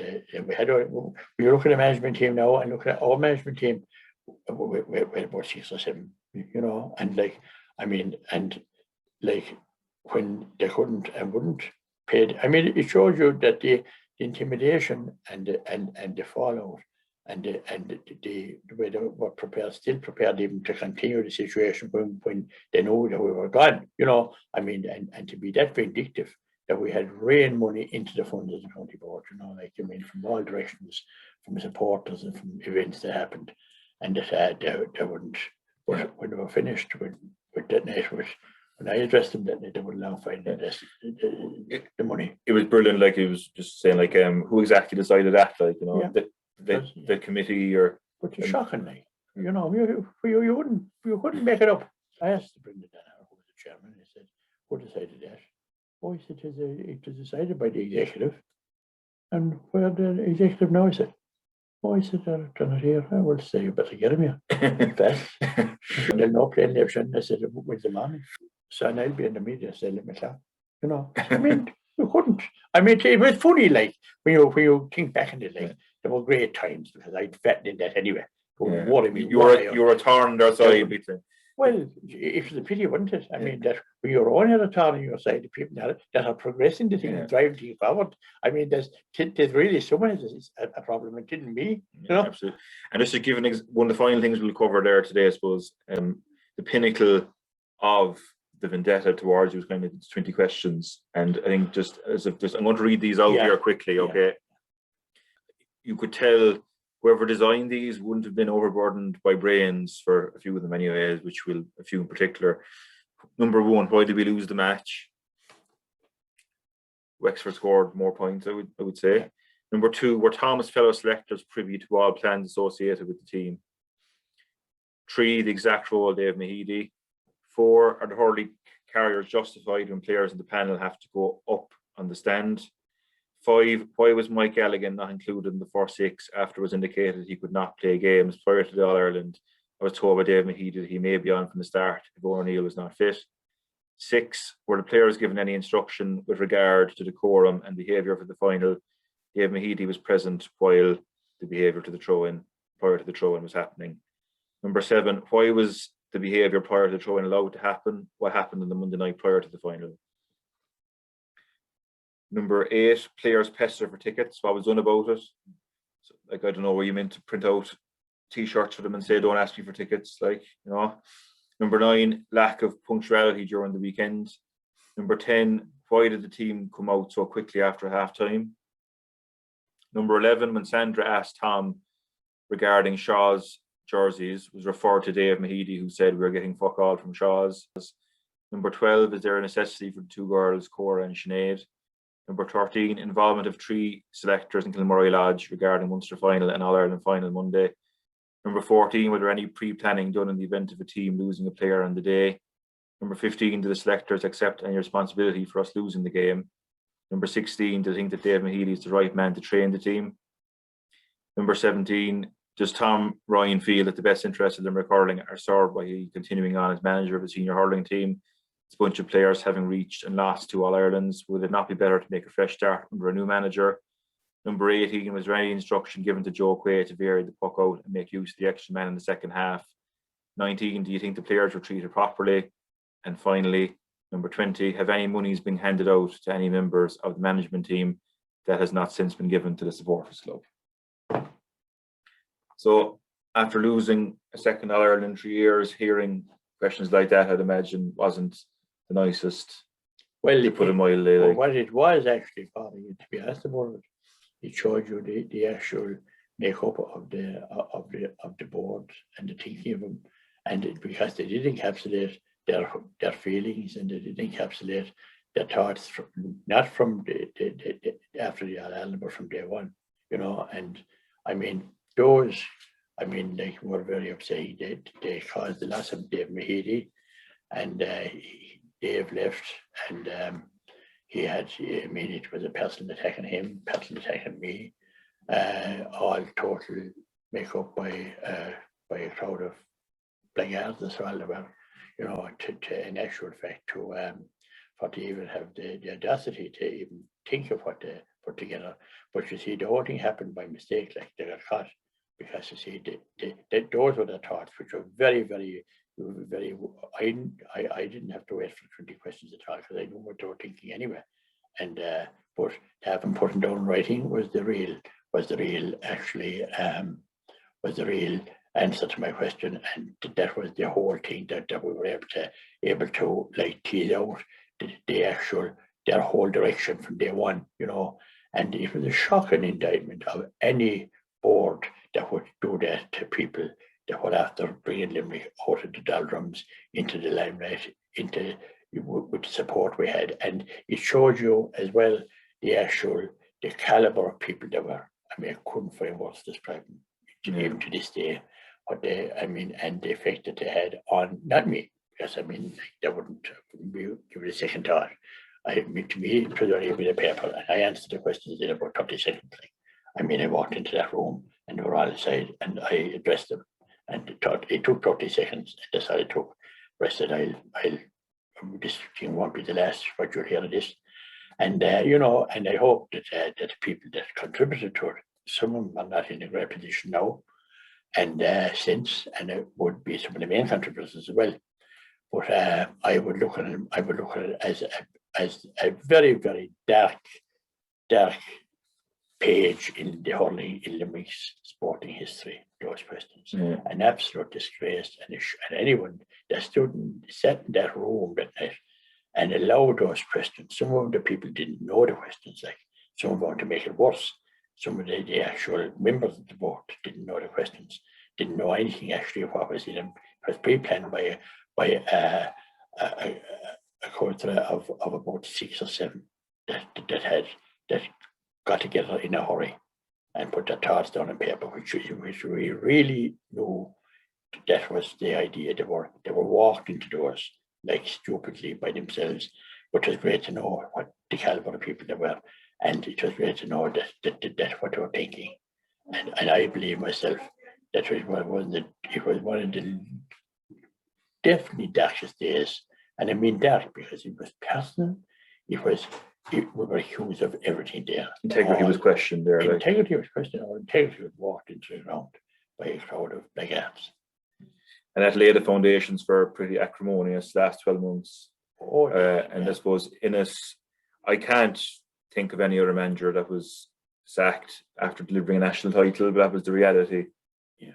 we look at the management team now and look at our management team, we're about 6 or 7, you know, and like, I mean, and like when they couldn't and wouldn't pay, I mean, it shows you that the intimidation and the fallout and the way they were still prepared even to continue the situation when they knew that we were gone, you know. I mean, and to be that vindictive that we had rained money into the funds of the county board, you know, like, I mean, from all directions, from supporters and from events that happened, and that they wouldn't, when they were finished with that night, when I addressed them that night, they would now find the money. It was brilliant. Like, he was just saying, like, who exactly decided that? Like, you know, the committee or. But it's shocking, like, you know, you couldn't make it up. I asked to bring it down, who was the chairman, and he said, "Who decided that?" Oh, he said, "It was decided by the executive." And where the executive now? I said, "Oh," he said, "they're not here." I will say, "You better get him here fast." They'll no plane nation. I said, "When's the morning?" So I'll be in the media saying, "Let me talk." You know, I mean, you couldn't. I mean, it was funny, like, when you think back in it, like, there were great times because I'd fattened in that anyway. You were a thorn in their side, between. Well, it was a pity, wasn't it? I mean, that when you're on a thorn in your side, the people that are progressing the thing and driving things forward. I mean, there's really someone has a problem. It didn't me, you know. Absolutely. And just to give one of the final things we'll cover there today, I suppose, the pinnacle of the vendetta towards you was kind of 20 questions, and I think just I'm going to read these out here quickly. Okay, you could tell whoever designed these wouldn't have been overburdened by brains for a few of them anyways, which will a few in particular. Number 1, why did we lose the match? Wexford scored more points, I would say. Yeah. Number 2, were Thomas' fellow selectors privy to all plans associated with the team? 3, the exact role of Dave Mahidi. 4, are the hurley carriers justified when players in the panel have to go up on the stand? 5, why was Mike Galligan not included in the first 6 after it was indicated he could not play games prior to the All-Ireland? I was told by Dave Mahidi that he may be on from the start if O'Neill was not fit. 6, were the players given any instruction with regard to decorum and behaviour for the final? Dave Mahidi was present while the behaviour to the throw-in, prior to the throw-in, was happening. Number 7, why was the behaviour prior to the throw-in allowed to happen? What happened on the Monday night prior to the final? Number 8, players pester for tickets. What was done about it? So, like, I don't know, were you meant to print out T-shirts for them and say, "Don't ask me for tickets"? Like, you know. Number 9, lack of punctuality during the weekend. Number 10, why did the team come out so quickly after half-time? Number 11, when Sandra asked Tom regarding Shaw's jerseys, was referred to Dave Mahidi, who said we were getting fuck all from Shaw's. Number 12, is there a necessity for the 2 girls, Cora and Sinead? Number 13, involvement of 3 selectors in Kilmurray Lodge regarding Munster final and All-Ireland final Monday. Number 14, were there any pre-planning done in the event of a team losing a player on the day? Number 15, do the selectors accept any responsibility for us losing the game? Number 16, do they think that Dave Mahidi is the right man to train the team? Number 17, does Tom Ryan feel that the best interests of Limerick hurling are served by he continuing on as manager of a senior hurling team? It's a bunch of players having reached and lost to All-Irelands. Would it not be better to make a fresh start under a new manager? Number 18, was there any instruction given to Joe Quay to vary the puck out and make use of the extra man in the second half? 19, do you think the players were treated properly? And finally, number 20, have any monies been handed out to any members of the management team that has not since been given to the supporters club? So after losing a second All-Ireland in 3 years, hearing questions like that, I'd imagine wasn't the nicest. Well, to put it mildly. Well, what it was actually, Father, to be asked about it, it showed you the actual makeup of the board and the thinking of them, and because they did encapsulate their feelings, and they did encapsulate their thoughts not from the after the All-Ireland, but from day one, you know. And I mean, those, I mean, like, were very upsetting. They caused the loss of Dave Mahidi, and Dave left, and I mean, it was a personal attack on him, personal attack on me, all total make up by a crowd of blackguards as well. About, you know, to in actual fact, for to even have the audacity to even think of what they put together. But you see, the whole thing happened by mistake. Like, they got caught because, you see, those were the thoughts which were very, very. I didn't have to wait for 20 questions at all, because I knew what they were thinking anyway. And but to have them put them down in writing was the real answer to my question, and that was the whole thing that we were able to like tease out their whole direction from day one, you know. And it was a shocking indictment of any board that would do that to people that were after bringing Limerick out of the doldrums into the limelight, with the support we had. And it showed you as well the caliber of people that were. I mean, I couldn't find words to describe them, even to this day. What they, I mean, and the effect that they had on, not me, because I mean, they wouldn't be give it a second thought. To me, it was only a bit of paper, and I answered the questions in about 30 seconds. I mean, I walked into that room, and they were all inside, and I addressed them. And it took 30 seconds, and that's all it took. I said, this thing won't be the last what you'll hear of this. And, you know, and I hope that the people that contributed to it, some of them are not in a great position now, and since, and it would be some of the main contributors as well. But I would look at it as a very, very dark page in the hurling in Limerick's sporting history, those questions. Yeah. An absolute disgrace, and anyone that sat in that room that night and allowed those questions. Some of the people didn't know the questions, like some of them, to make it worse. Some of the actual members of the board didn't know the questions, didn't know anything actually of what was in them. It was pre-planned by a quarter of about 6 or 7 that got together in a hurry and put their thoughts down on paper, which we really knew that was the idea. They were walked into doors like stupidly by themselves, but it was great to know what the caliber of people they were, and it was great to know that what they were thinking. And I believe myself that it was one of the definitely darkest days, and I mean dark because it was personal. We were accused of everything there. Integrity was questioned there. Integrity was questioned, or integrity was walked into the ground by a crowd of blackguards. And that laid the foundations for a pretty acrimonious last 12 months. And I suppose I can't think of any other manager that was sacked after delivering a national title, but that was the reality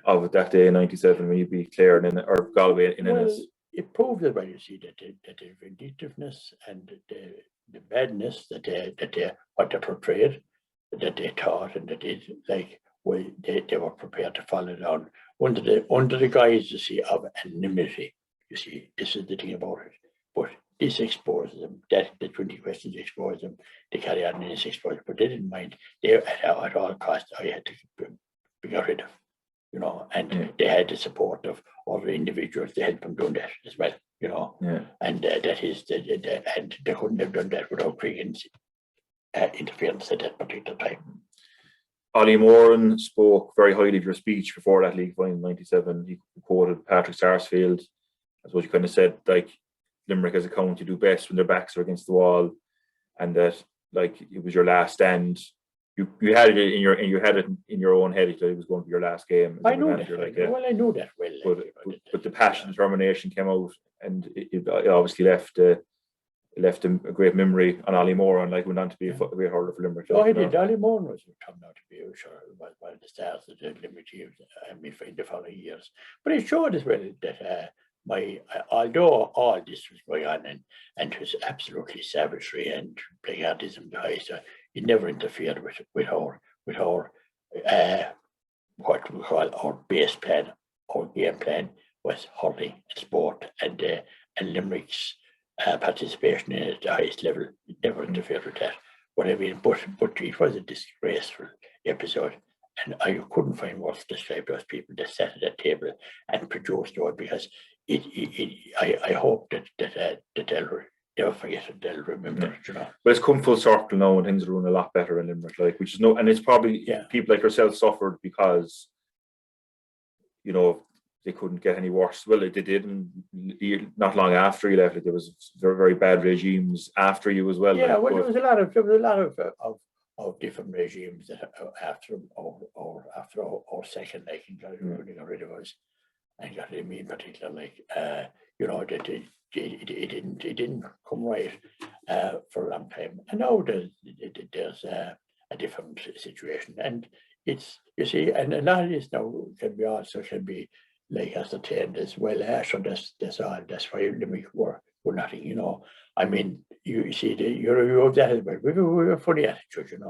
of it that day in '97 when you beat Clare or Galway in Ennis. It proved that, you see, that the vindictiveness and the badness that what they portrayed, that they thought, and that they were prepared to follow down under the guise, you see, of anonymity. You see, this is the thing about it. But this exposes them. That the 20 questions exposed them. They carry on in this exposure, but they didn't mind. They at all costs I had to be got rid of, you know, and they had the support of other individuals to help them do that as well, you know. Yeah. And and they couldn't have done that without Cregan's interference at that particular time. Ollie Moran spoke very highly of your speech before that league final in '97. He quoted Patrick Sarsfield. I suppose you kind of said, like, Limerick as a county do best when their backs are against the wall, and that, like, it was your last stand. You had it in your own head that it was going to be your last game. I know that. Well, I know that well. But the passion and determination came out, and it obviously left a great memory on Ollie Moran, like, went on to be a great hurler for Limerick. Oh, he did. Ollie Moran was turned out to be, one of the stars of the Limerick team in the following years. But it showed as well that although all this was going on and it was absolutely savagery and plagiarism, it never interfered with our what we call our base plan. Our game plan was hurling and sport, and Limerick's participation in it at the highest level. It never interfered with that. But it was a disgraceful episode, and I couldn't find words to describe those people that sat at that table and produced it, because I hope that they'll never forget it. They'll remember it, But it's come full circle now, and things are doing a lot better in Limerick, like, which is and it's probably people like yourself suffered because, they couldn't get any worse. Well, they did, and not long after you left, there was very, very bad regimes after you as well. Yeah, well, there was a lot of different regimes that after our second, like, got rid of us and got rid of me in particular. Like, that it didn't come right for a long time. And now there's a different situation, and it's, you see, and a lot of this now can be like ascertained as well. So that's why Limerick were nothing, I mean, you see, you have that as well. We have a funny attitude,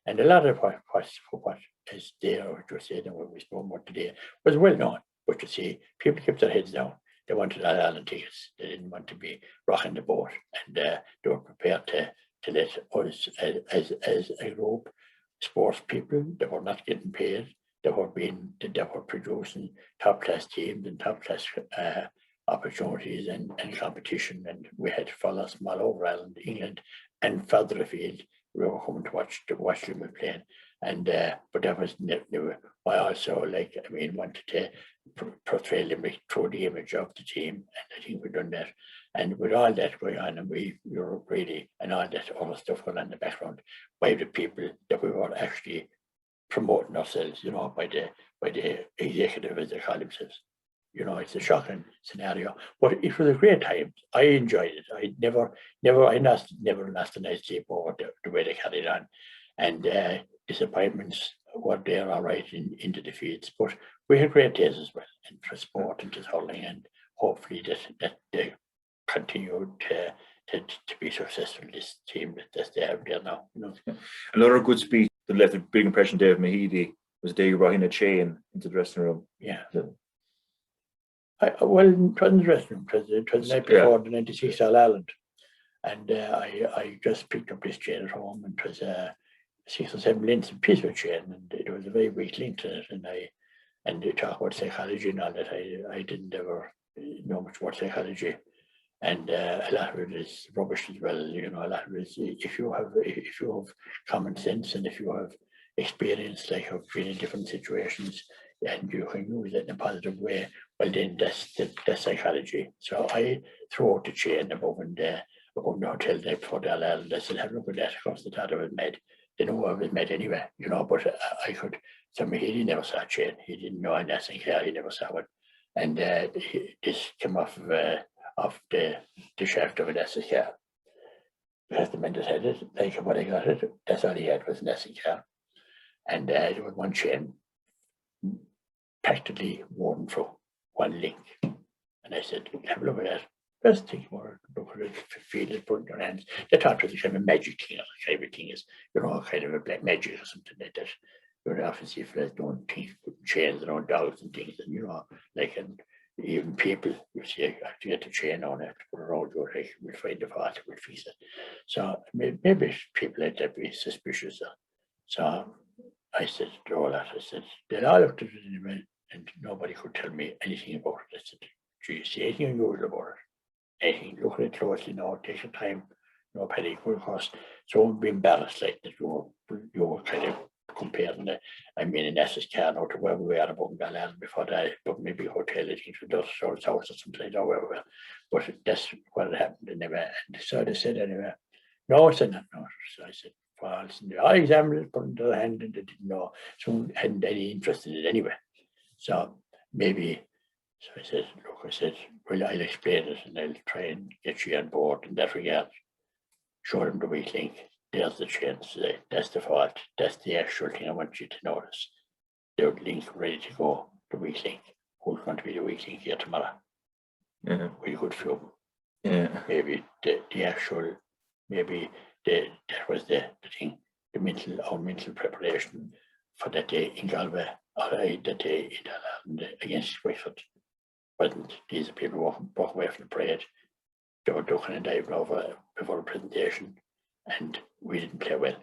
and a lot of what is there, what you said, and what we spoke about today, was well known. But you see, people kept their heads down. They wanted All-Ireland tickets. They didn't want to be rocking the boat, and they were prepared to let us, as a group, sports people that were not getting paid, that were producing top-class teams and top-class opportunities and competition, and we had fellas from all over Ireland, England, and further afield. We were coming to watch Limerick playing, and but that was never. I also wanted to portray Limerick through the image of the team, and I think we've done that. And with all that going on, and we were really, and all that other stuff going on in the background, by the people that we were actually promoting ourselves, by the executive, as they call themselves. It's a shocking scenario, but it was a great time. I enjoyed it. I never lost a night's sleep over the way they carried on, and disappointments were there, all right, into the fields. But we had great days as well, and for sport and just hurling, and hopefully that they continue to be successful. This team that they have there now. Another good speech that left a big impression, Dave Mahidi, was the day you brought in a chain into the dressing room. Yeah. Well, it wasn't the dressing room. It was the night before the '96 All-Ireland, and I just picked up this chain at home, and it was 6 or 7 links of piece of chain, and it was a very weak link to it. And they talk about psychology and all that. I didn't ever know much about psychology, and a lot of it is rubbish as well. A lot of it is, if you have common sense, and if you have experience, like of being in different situations, and you can use it in a positive way, well, then that's psychology. So I threw out the chain above the hotel there before the All-Ireland. I said, have a look at that, because they thought I was mad. They know I was mad anyway, but I could. So he never saw a chain. He didn't know a Nathan Clare. He never saw one. And this came off of the shaft of a Nathan Clare. Because the men that had it, like when I got it, that's all he had was Nathan Clare. And there was one chain practically worn through, one link. And I said, have a look at that. First thing more, look at it, feel it, put it in your hands. They thought it was kind of a magic thing, or kind of a thing is, kind of a black magic or something like that. Often see fellas doing things, putting chains around dogs and things, and and even people, you see, I have to get the chain on, I have to put it around your leg, we'll find the fault, we'll fix it. So maybe people like that be suspicious. So I said to all that, I said, they all looked at it anyway, and nobody could tell me anything about it. I said, do you see anything unusual about it? Anything, look at it closely now, take your time, no panic, because someone would be embarrassed like that you were kind of comparing the, I mean, in Essex car now to where we were about Galal before that, but maybe hotel, I think, with us or house or something, I don't know where we were. But that's what happened anyway. And so they said anyway, no, I said, no. So I said, well, I examined it, put it in the hand, and they didn't know. So I hadn't any interest in it anyway. So maybe, so I said, look, I said, well, I'll explain it and I'll try and get you on board in that regard. Show them the weak link. There's the chance. That's the fault. That's the actual thing I want you to notice. The link ready to go, the weak link. Who's going to be the weak link here tomorrow? Yeah. We could feel. Yeah. Maybe the actual, maybe that was the thing, our mental preparation for that day in Galway, or that day in Ireland against Wexford. Wasn't these people walk away from the parade? They were ducking and diving over before the presentation, and we didn't play well.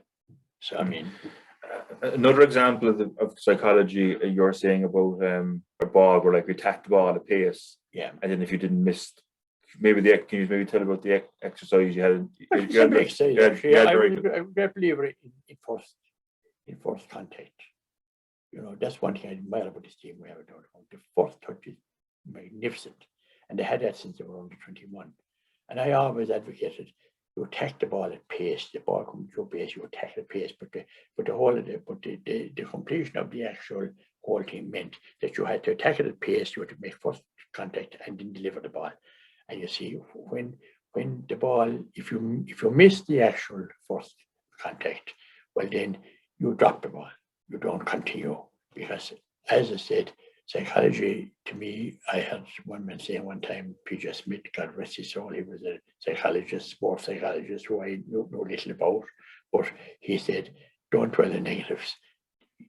So I mean, another example of psychology you're saying about a ball where like we attack the ball at pace, yeah, and then if you didn't miss, maybe can you maybe tell about the exercise you had? I'm a great believer in first contact. You know, that's one thing I admire about this team. We have done. The first touch is magnificent, and they had that since they were under 21. And I always advocated you attack the ball at pace. The ball comes to your base, you attack at pace. But the completion of the actual whole thing meant that you had to attack it at pace. You had to make first contact and then deliver the ball. And you see, when the ball, if you miss the actual first contact, well then you drop the ball. You don't continue, because, as I said, psychology, to me, I had one man saying one time, P.J. Smith, God rest his soul, he was a psychologist, sports psychologist, who I know little about, but he said, don't dwell on negatives.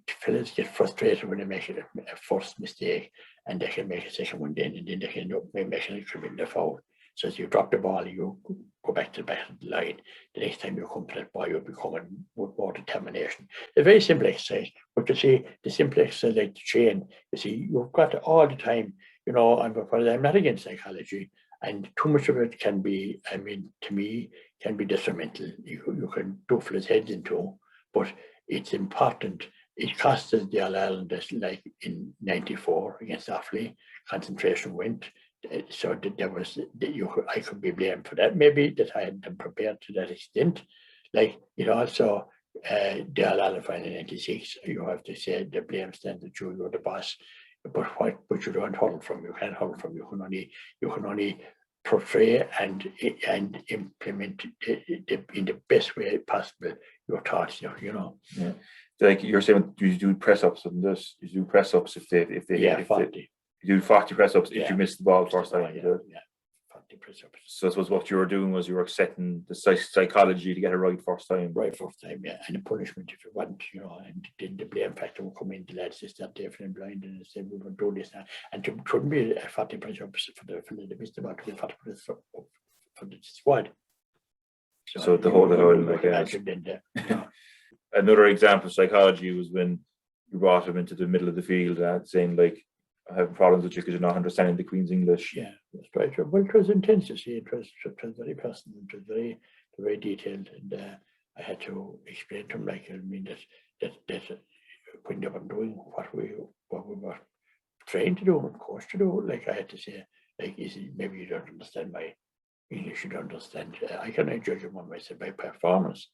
Fellas get frustrated when they make a first mistake, and they can make a second one then, and then they can end up making a criminal foul. So as you drop the ball, you go back to the back of the line. The next time you come to that ball, you'll be coming with more determination. A very simple exercise, but you see, the simple exercise like the chain, you see, you've got all the time, you know, I'm not against psychology, and too much of it can be, I mean, to me, can be detrimental. You can duffle his heads into, but it's important. It cost us the All-Ireland, like in '94 against Offaly, concentration went. So I could be blamed for that. Maybe that I hadn't been prepared to that extent. Like, you know, also the All-Ireland final in '96, you have to say the blame stands at you, you're the boss. But you don't huddle from. You can't huddle from. You can only portray and implement in the best way possible your thoughts. You know. Yeah. Like you're saying, you do press ups and this. You do press ups if they 40. You do 40 press ups if you miss the ball first time. Yeah, 40 press ups. So I suppose what you were doing was you were setting the psychology to get it right first time. Right first time, yeah. And the punishment if you want, you know, and then the blame factor will come in. The lads just start deaf and blind and say we will do this now. And it couldn't be a 40 press ups for the missed the ball to be 40 press up for the squad. So the whole another example of psychology was when you brought him into the middle of the field and saying like, I have problems with you because you're not understanding the Queen's English. Yeah, that's right. Well, it was intense to see. It was very personal. It was very detailed, and I had to explain to him, like, I mean, that when they were doing what we were trained to do, of course, to do. Like I had to say, like, maybe you don't understand my English. You don't understand. I cannot judge him on by performance.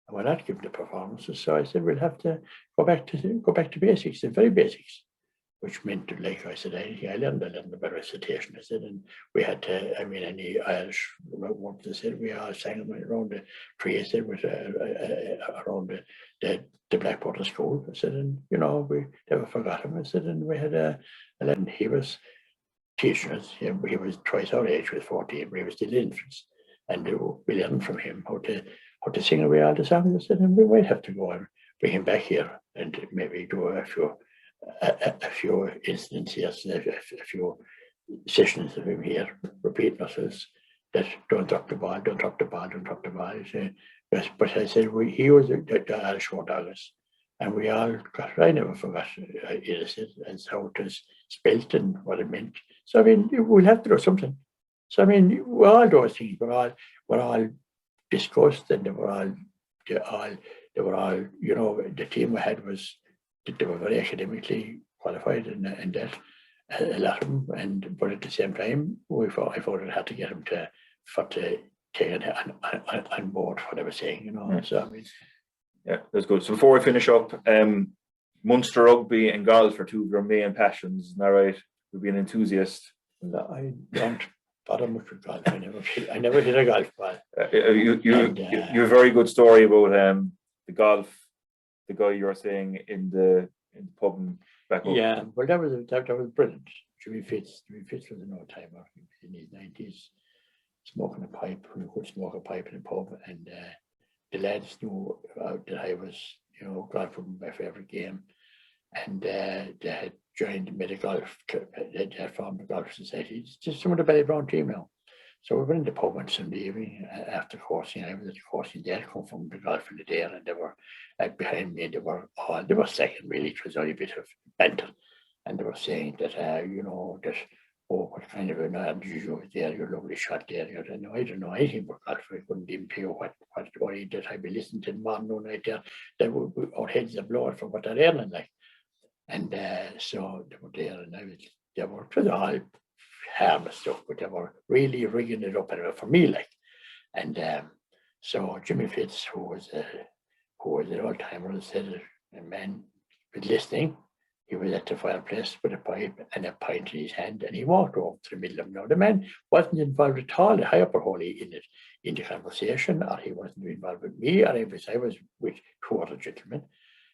And we're not giving the performances. So I said we'll have to go back to basics, the very basics. Which meant, like I said, I learned about recitation. I said, and we had to, I mean, any Irish words, I said, we all sang around the tree, I said, with around the blackboard of school. I said, and, you know, we never forgot him. I said, and we had and he was teaching us. He was twice our age, was 14, but he was still infants. And we learned from him how to sing away all the songs. I said, and we might have to go and bring him back here and maybe do a few instances, a few sessions of him here, repeating ourselves that don't drop the ball, don't drop the ball, don't drop the ball. Yes, but I said he was the Irish War Dollars, and we all got. I never forgot it and how it was spelt and what it meant. So I mean, we'll have to do something. So I mean, all those things were all discussed, and they they were all, you know, the team we had was, they were very academically qualified and that, a lot of them, but at the same time, I thought it had to get them to take it on board what I was saying, you know. So I mean, yeah, that's good. So before we finish up, Munster rugby and golf are two of your main passions, isn't that right? You'd be an enthusiast. No, I don't bother much with golf. I never hit a golf ball. You have a very good story about the golf, the guy you were saying in the pub and back up. Yeah, well, that was brilliant. Jimmy Fitz was an old timer in his 90s, smoking a pipe. We could smoke a pipe in a pub, and the lads knew that I was, you know, golf was my favourite game, and they had joined the golf. They had formed the golf society. It's just some of the Ballybrown team now. So we went in the pub on Sunday evening after coursing. I was at the coursing. They had come from the golf in the day, and they were behind me. They were second really. It was only a bit of banter, and they were saying that you know, that, oh, what kind of an ad did you was there? Your lovely shot there. I don't know anything about golf. I couldn't even tell you what that I'd be listening to morning no night there. That our heads are blowing for what they're earning like. And so they were there, and they were all harmless stuff, but they were really rigging it up for me, like. And so Jimmy Fitz, who was an old timer, said, a man was listening. He was at the fireplace with a pipe and a pint in his hand, and he walked over to the middle of them. Now, the man wasn't involved at all, high up or holy in the conversation, or he wasn't involved with me, or I was with two other gentlemen.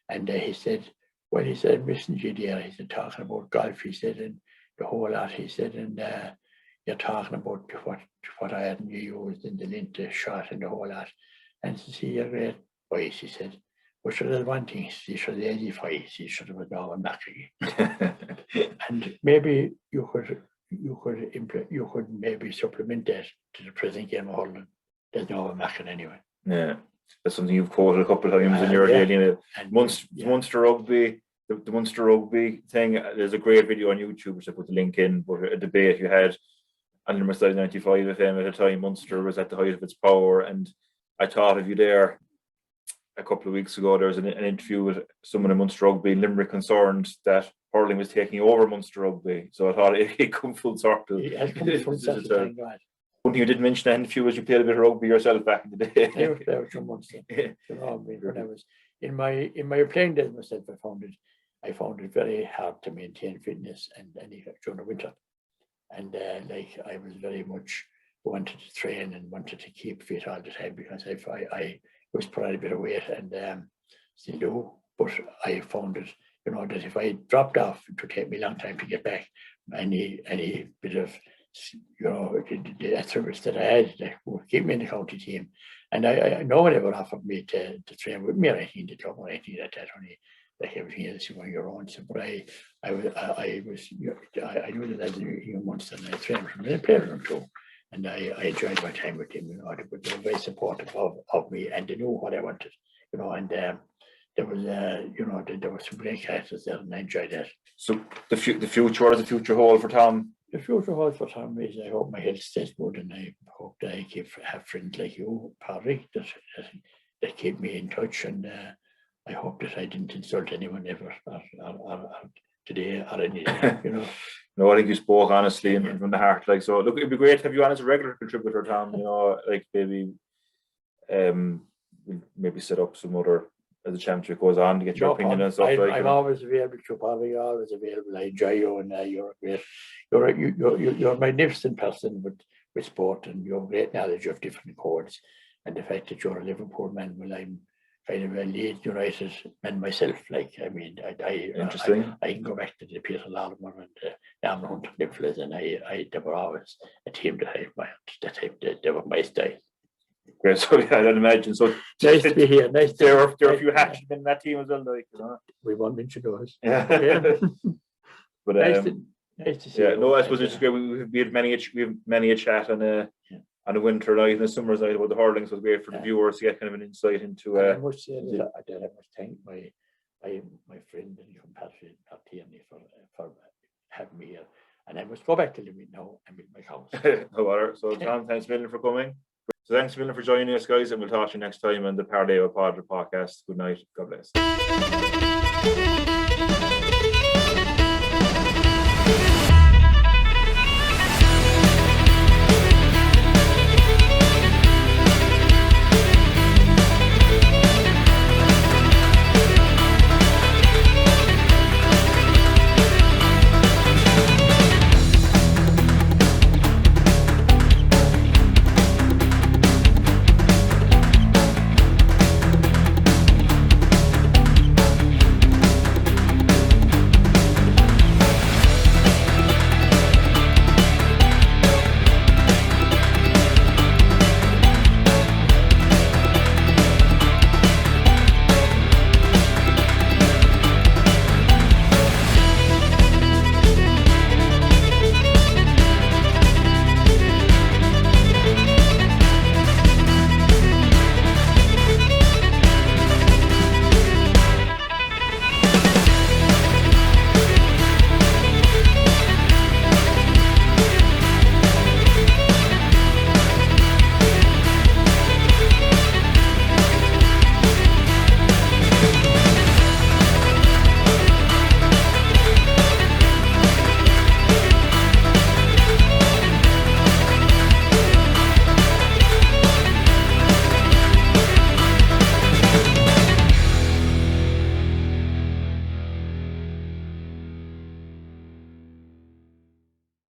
And he said, listen to you there, he said, talking about golf, he said, and the whole lot, he said, and you're talking about what I hadn't used in the lint shot and the whole lot. And he said, you're great boys, he said, but sure, there's one thing, he should have 85, he should have now I'm back again. And maybe you could maybe supplement that to the present game of hurling. There's no Mackin anyway. Yeah, that's something you've quoted a couple of times in your daily. Munster rugby, the Munster rugby thing. There's a great video on YouTube which I put the link in. But a debate you had on Limerick 95 FM at the time. Munster was at the height of its power, and I thought of you there a couple of weeks ago. There was an interview with someone in Munster rugby in Limerick concerned that hurling was taking over Munster rugby. So I thought it come full circle. It has come full circle, thank God. One thing you didn't mention in the interview was you played a bit of rugby yourself back in the day. I was there from Munster. You know, when I was in my playing days myself, I found it very hard to maintain fitness and during the winter. And like I was very much wanted to train and wanted to keep fit all the time, because I was put on a bit of weight and still do. But I found it, you know, that if I dropped off, it would take me a long time to get back. Any bit of, you know, the service that I had that would keep me in the county team. And I no one ever offered me to train with me or anything, to club or anything like that, only like everything else you on your own. So, but I knew that as a young Munster, and I trained from them, I played with them too. And I enjoyed my time with them, you know. They were very supportive of me, and they knew what I wanted, you know. And there was, you know, there were some great characters there, and I enjoyed that. So the future, what does the future hold for Tom? The future hold for Tom is, I hope my health stays good, and I hope that I have friends like you, Paddy, that keep me in touch, and I hope that I didn't insult anyone ever, or today or any day, you know. No, I think you spoke honestly and from the heart. Like, so look, it'd be great to have you on as a regular contributor, Tom. You know, like maybe maybe set up some other, as the championship goes on, to get your opinion and stuff. I'm always available to Paddy, always available. I enjoy you, and you're great. You're a magnificent person with sport, and you have great knowledge of different chords. And the fact that you're a Liverpool man, well, I'm kind of a Leeds United man myself. Like, I mean, Interesting. I can go back to the Peter Latimer and Naman Hunter Nicholas, and they were always a team that I admired. They were my style. Great, so yeah, I'd imagine. So nice to be here. Nice. There are a few hatchmen in that team as well, like, you know. We won't mention those. Yeah. But nice to see. Yeah, you. no, I suppose it's great. We have many a chat on a winter night and a summer's night about the hurling, so it's great for the viewers to get kind of an insight into. I must say that I must thank my friend and compatriot, Tierney, for having me here. And I must go back to Limerick now and meet my house. No matter. So Tom, thanks a million for coming. So thanks a million for joining us, guys, and we'll talk to you next time on the Parley Padre podcast. Good night. God bless.